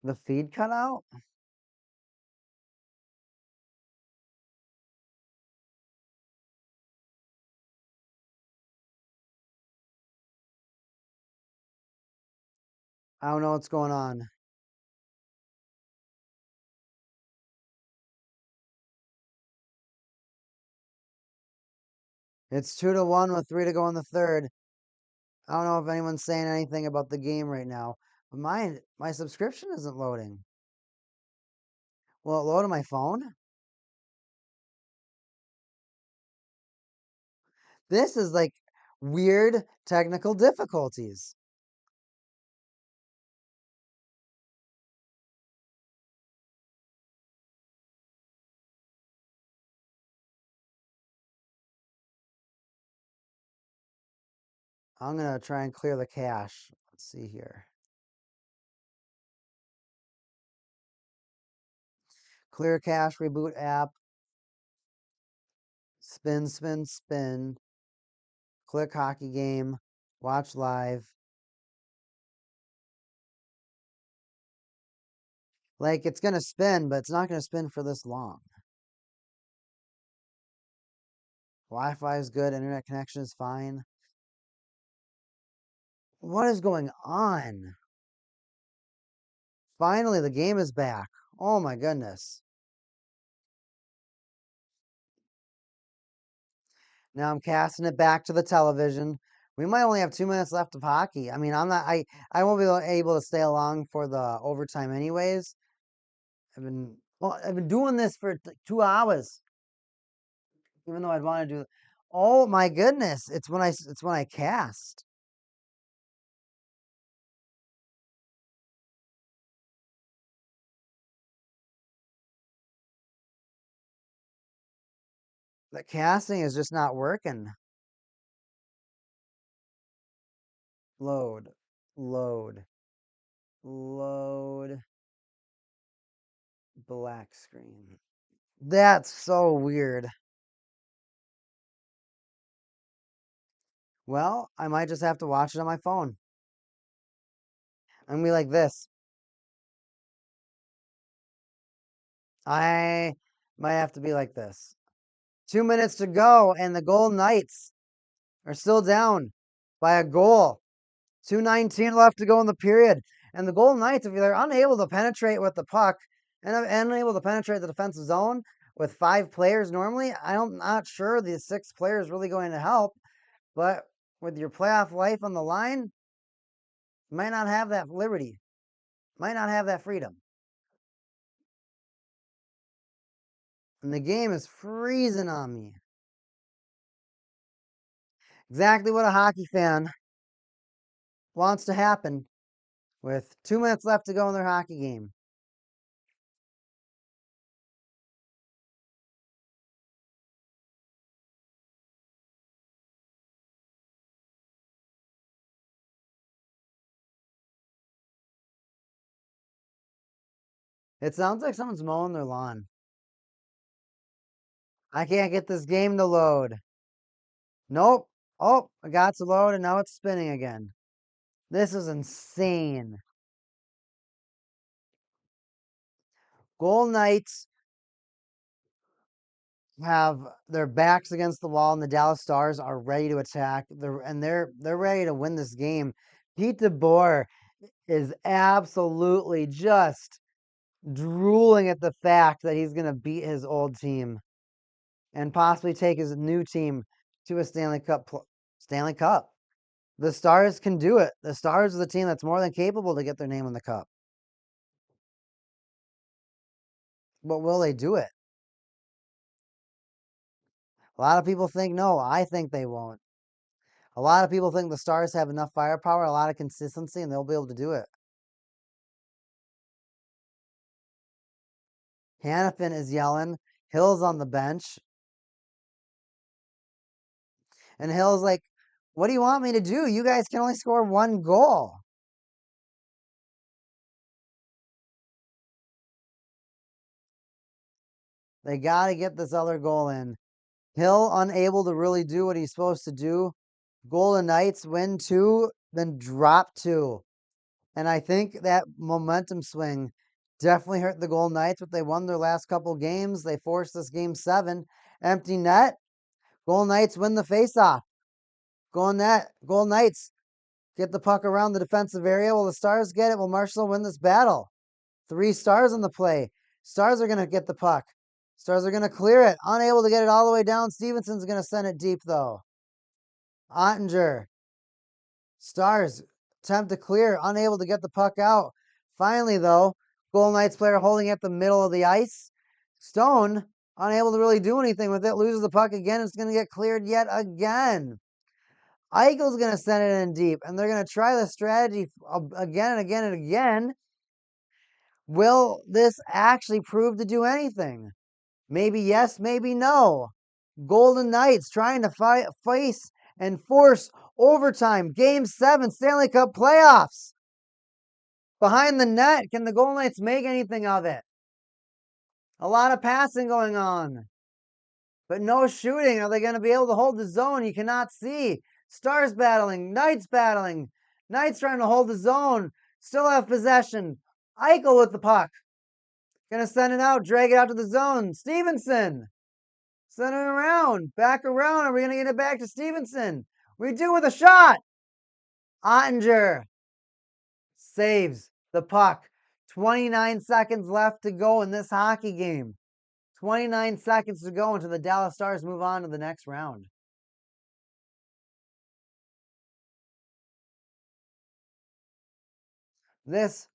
The feed cut out. I don't know what's going on. It's 2-1 with 3 to go in the third. I don't know if anyone's saying anything about the game right now. My subscription isn't loading. Will it load on my phone? This is like weird technical difficulties. I'm going to try and clear the cache. Let's see here. Clear cache, reboot app, spin, spin, spin, click hockey game, watch live. Like it's going to spin, but it's not going to spin for this long. Wi-Fi is good. Internet connection is fine. What is going on? Finally, the game is back. Oh my goodness. Now I'm casting it back to the television. We might only have 2 minutes left of hockey. I mean, I won't be able to stay along for the overtime anyways. I've been doing this for 2 hours, even though I'd want to do. Oh my goodness! It's when I cast. The casting is just not working. Load, load, load. Black screen. That's so weird. Well, I might just have to watch it on my phone. I'm gonna be like this. I might have to be like this. 2 minutes to go, and the Golden Knights are still down by a goal. 2:19 left to go in the period. And the Golden Knights, if they're unable to penetrate with the puck and unable to penetrate the defensive zone with 5 players normally, I'm not sure the 6 player is really going to help. But with your playoff life on the line, you might not have that liberty, might not have that freedom. And the game is freezing on me. Exactly what a hockey fan wants to happen with 2 minutes left to go in their hockey game. It sounds like someone's mowing their lawn. I can't get this game to load. Nope. Oh, I got to load and now it's spinning again. This is insane. Golden Knights have their backs against the wall, and the Dallas Stars are ready to attack. They're ready to win this game. Pete DeBoer is absolutely just drooling at the fact that he's going to beat his old team and possibly take his new team to a Stanley Cup. Stanley Cup. The Stars can do it. The Stars are the team that's more than capable to get their name in the cup. But will they do it? A lot of people think no. I think they won't. A lot of people think the Stars have enough firepower, a lot of consistency, and they'll be able to do it. Hannafin is yelling. Hill's on the bench. And Hill's like, what do you want me to do? You guys can only score 1 goal. They got to get this other goal in. Hill unable to really do what he's supposed to do. Golden Knights win 2, then drop 2. And I think that momentum swing definitely hurt the Golden Knights, but they won their last couple games. They forced this game 7. Empty net. Golden Knights win the faceoff. Golden Knights get the puck around the defensive area. Will the Stars get it? Will Marshall win this battle? 3 Stars on the play. Stars are going to get the puck. Stars are going to clear it. Unable to get it all the way down. Stevenson's going to send it deep, though. Ottinger. Stars attempt to clear, unable to get the puck out. Finally, though, Golden Knights player holding at the middle of the ice. Stone, unable to really do anything with it, loses the puck again. It's going to get cleared yet again. Eichel's going to send it in deep, and they're going to try the strategy again and again and again. Will this actually prove to do anything? Maybe yes, maybe no. Golden Knights trying to face and force overtime. Game 7, Stanley Cup playoffs. Behind the net, can the Golden Knights make anything of it? A lot of passing going on, but no shooting. Are they going to be able to hold the zone? You cannot see. Stars battling, Knights battling. Knights trying to hold the zone. Still have possession. Eichel with the puck. Gonna send it out, drag it out to the zone. Stevenson. Send it around. Back around. Are we gonna get it back to Stevenson? We do with a shot. Ottinger saves the puck. 29 seconds left to go in this hockey game. 29 seconds to go until the Dallas Stars move on to the next round. This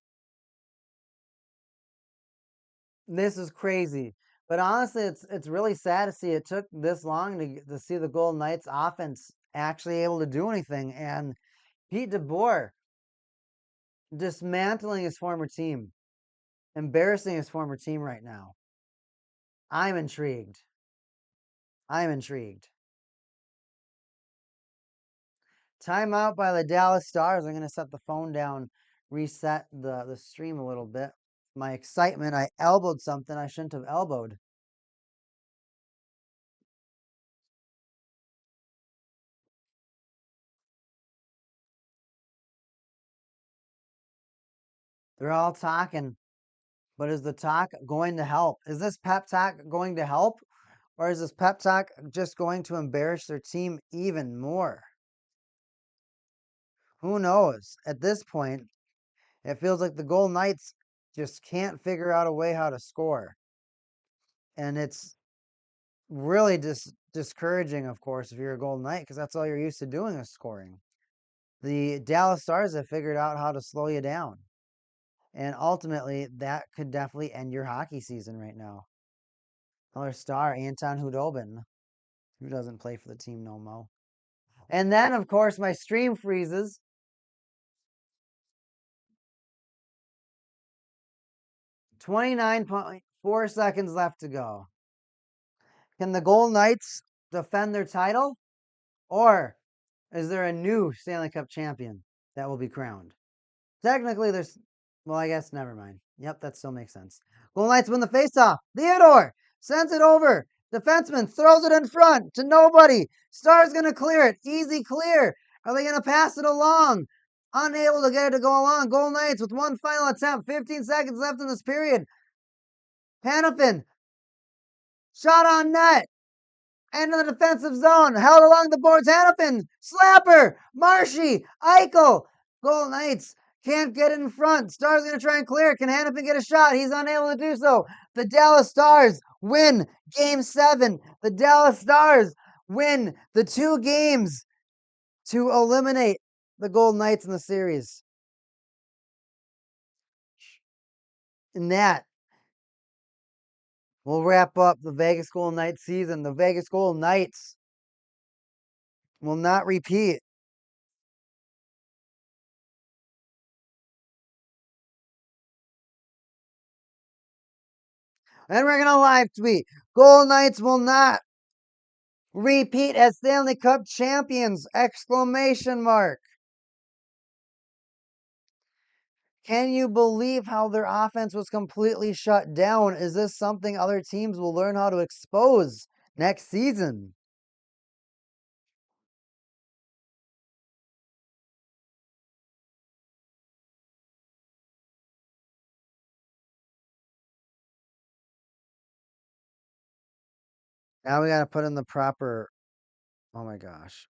is crazy. But honestly, it's really sad to see it took this long to see the Golden Knights offense actually able to do anything. And Pete DeBoer dismantling his former team, embarrassing his former team right now. I'm intrigued. Timeout by the Dallas Stars. I'm going to set the phone down, reset the stream a little bit. My excitement, I elbowed something I shouldn't have elbowed. They're all talking, but is the talk going to help? Is this pep talk going to help? Or is this pep talk just going to embarrass their team even more? Who knows? At this point, it feels like the Golden Knights just can't figure out a way how to score. And it's really discouraging, of course, if you're a Golden Knight, because that's all you're used to doing is scoring. The Dallas Stars have figured out how to slow you down. And ultimately, that could definitely end your hockey season right now. Another star, Anton Hudobin, who doesn't play for the team no more. And then, of course, my stream freezes. 29.4 seconds left to go. Can the Golden Knights defend their title? Or is there a new Stanley Cup champion that will be crowned? Technically, well, I guess never mind. Yep, that still makes sense. Golden Knights win the faceoff. Theodore sends it over. Defenseman throws it in front to nobody. Stars going to clear it. Easy clear. Are they going to pass it along? Unable to get it to go along. Golden Knights with one final attempt. 15 seconds left in this period. Hanifin. Shot on net. End of the defensive zone. Held along the boards. Hanifin. Slapper. Marshy. Eichel. Golden Knights can't get in front. Stars going to try and clear. Can Hanifin get a shot? He's unable to do so. The Dallas Stars win Game 7. The Dallas Stars win the 2 games to eliminate the Golden Knights in the series. And that will wrap up the Vegas Golden Knights season. The Vegas Golden Knights will not repeat. And we're going to live tweet. Golden Knights will not repeat as Stanley Cup champions! Exclamation mark. Can you believe how their offense was completely shut down? Is this something other teams will learn how to expose next season? Now we got to put in the proper. Oh my gosh.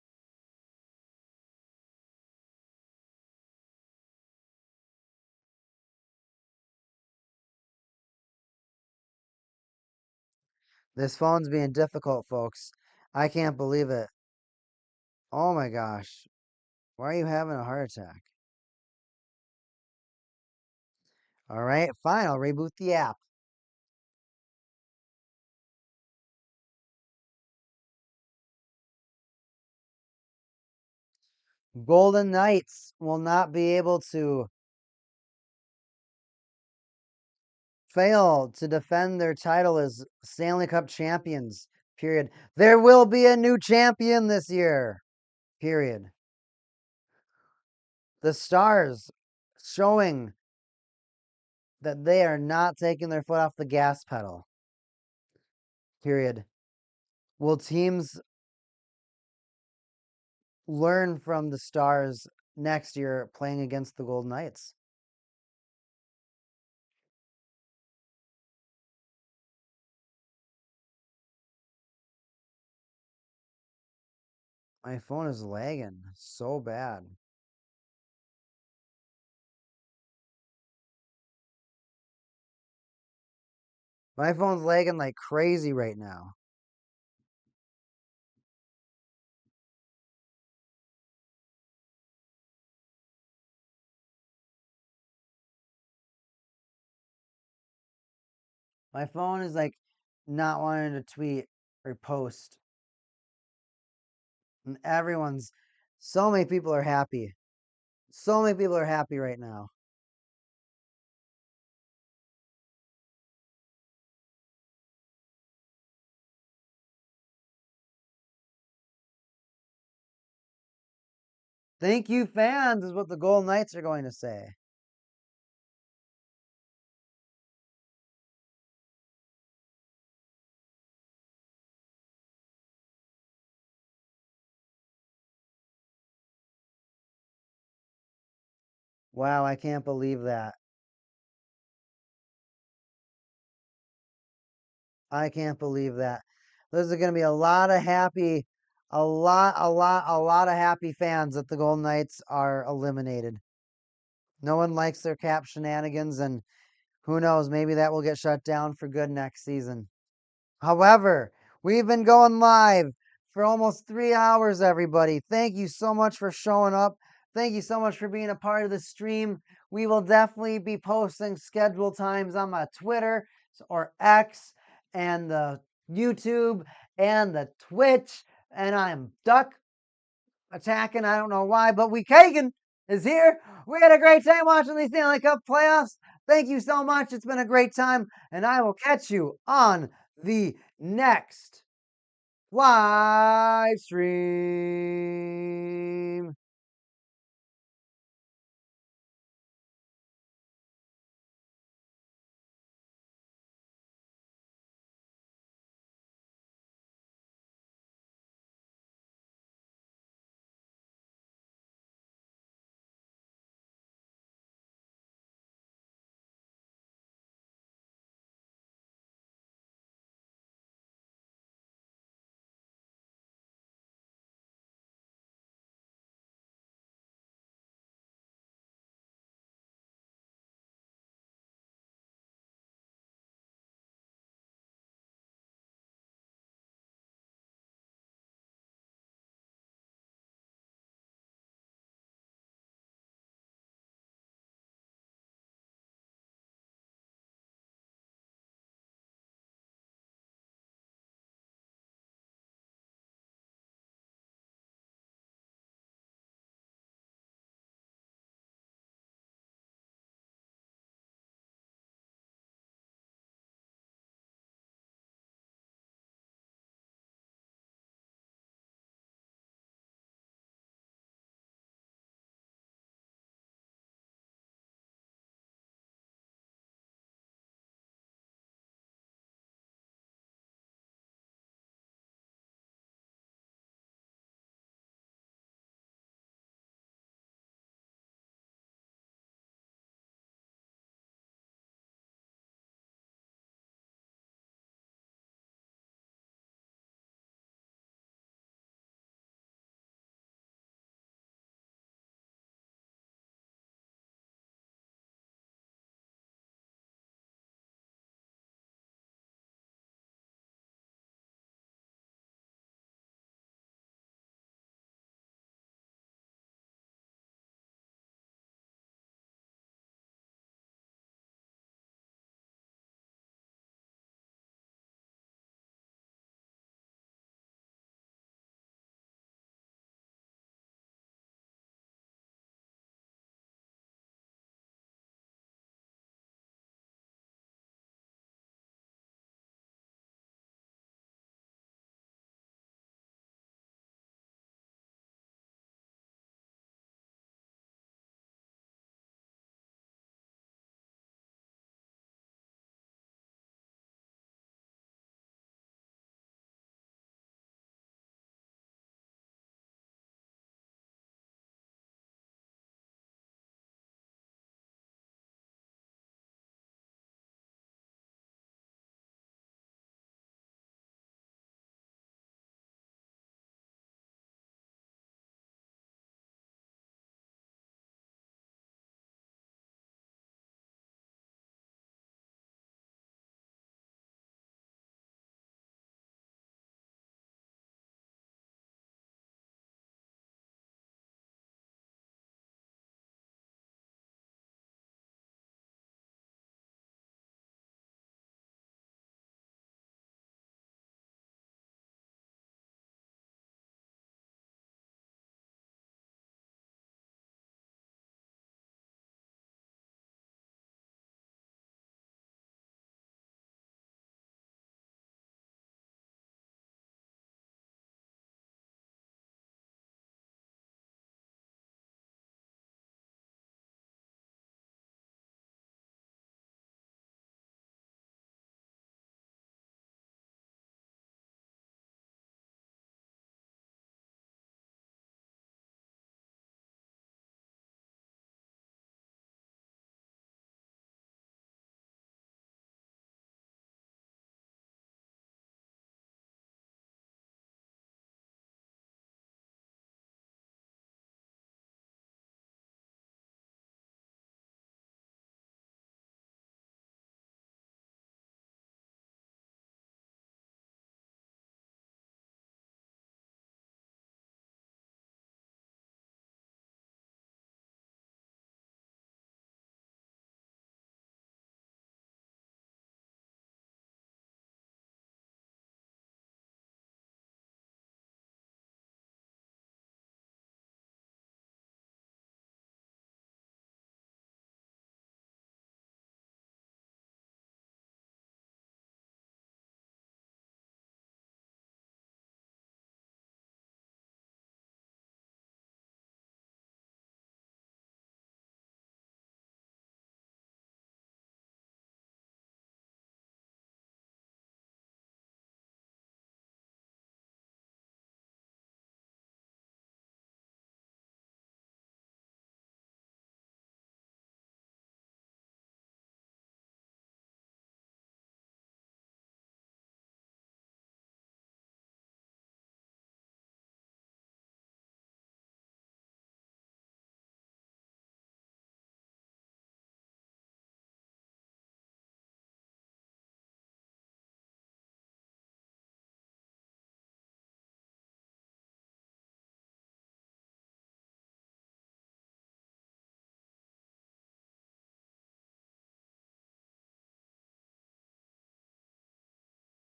This phone's being difficult, folks. I can't believe it. Oh my gosh. Why are you having a heart attack? All right, fine. I'll reboot the app. Golden Knights will not be able to fail to defend their title as Stanley Cup champions. Period. There will be a new champion this year. Period. The Stars showing that they are not taking their foot off the gas pedal. Period. Will teams learn from the Stars next year playing against the Golden Knights? My phone is lagging so bad. My phone's lagging like crazy right now. My phone is like not wanting to tweet or post. And so many people are happy. So many people are happy right now. Thank you, fans, is what the Golden Knights are going to say. Wow, I can't believe that. I can't believe that. There's going to be a lot of happy, a lot of happy fans that the Golden Knights are eliminated. No one likes their cap shenanigans, and who knows, maybe that will get shut down for good next season. However, we've been going live for almost 3 hours, everybody. Thank you so much for showing up. Thank you so much for being a part of the stream. We will definitely be posting scheduled times on my Twitter or X and the YouTube and the Twitch. And I'm Duck attacking. I don't know why, but Kagan is here. We had a great time watching the Stanley Cup playoffs. Thank you so much. It's been a great time. And I will catch you on the next live stream.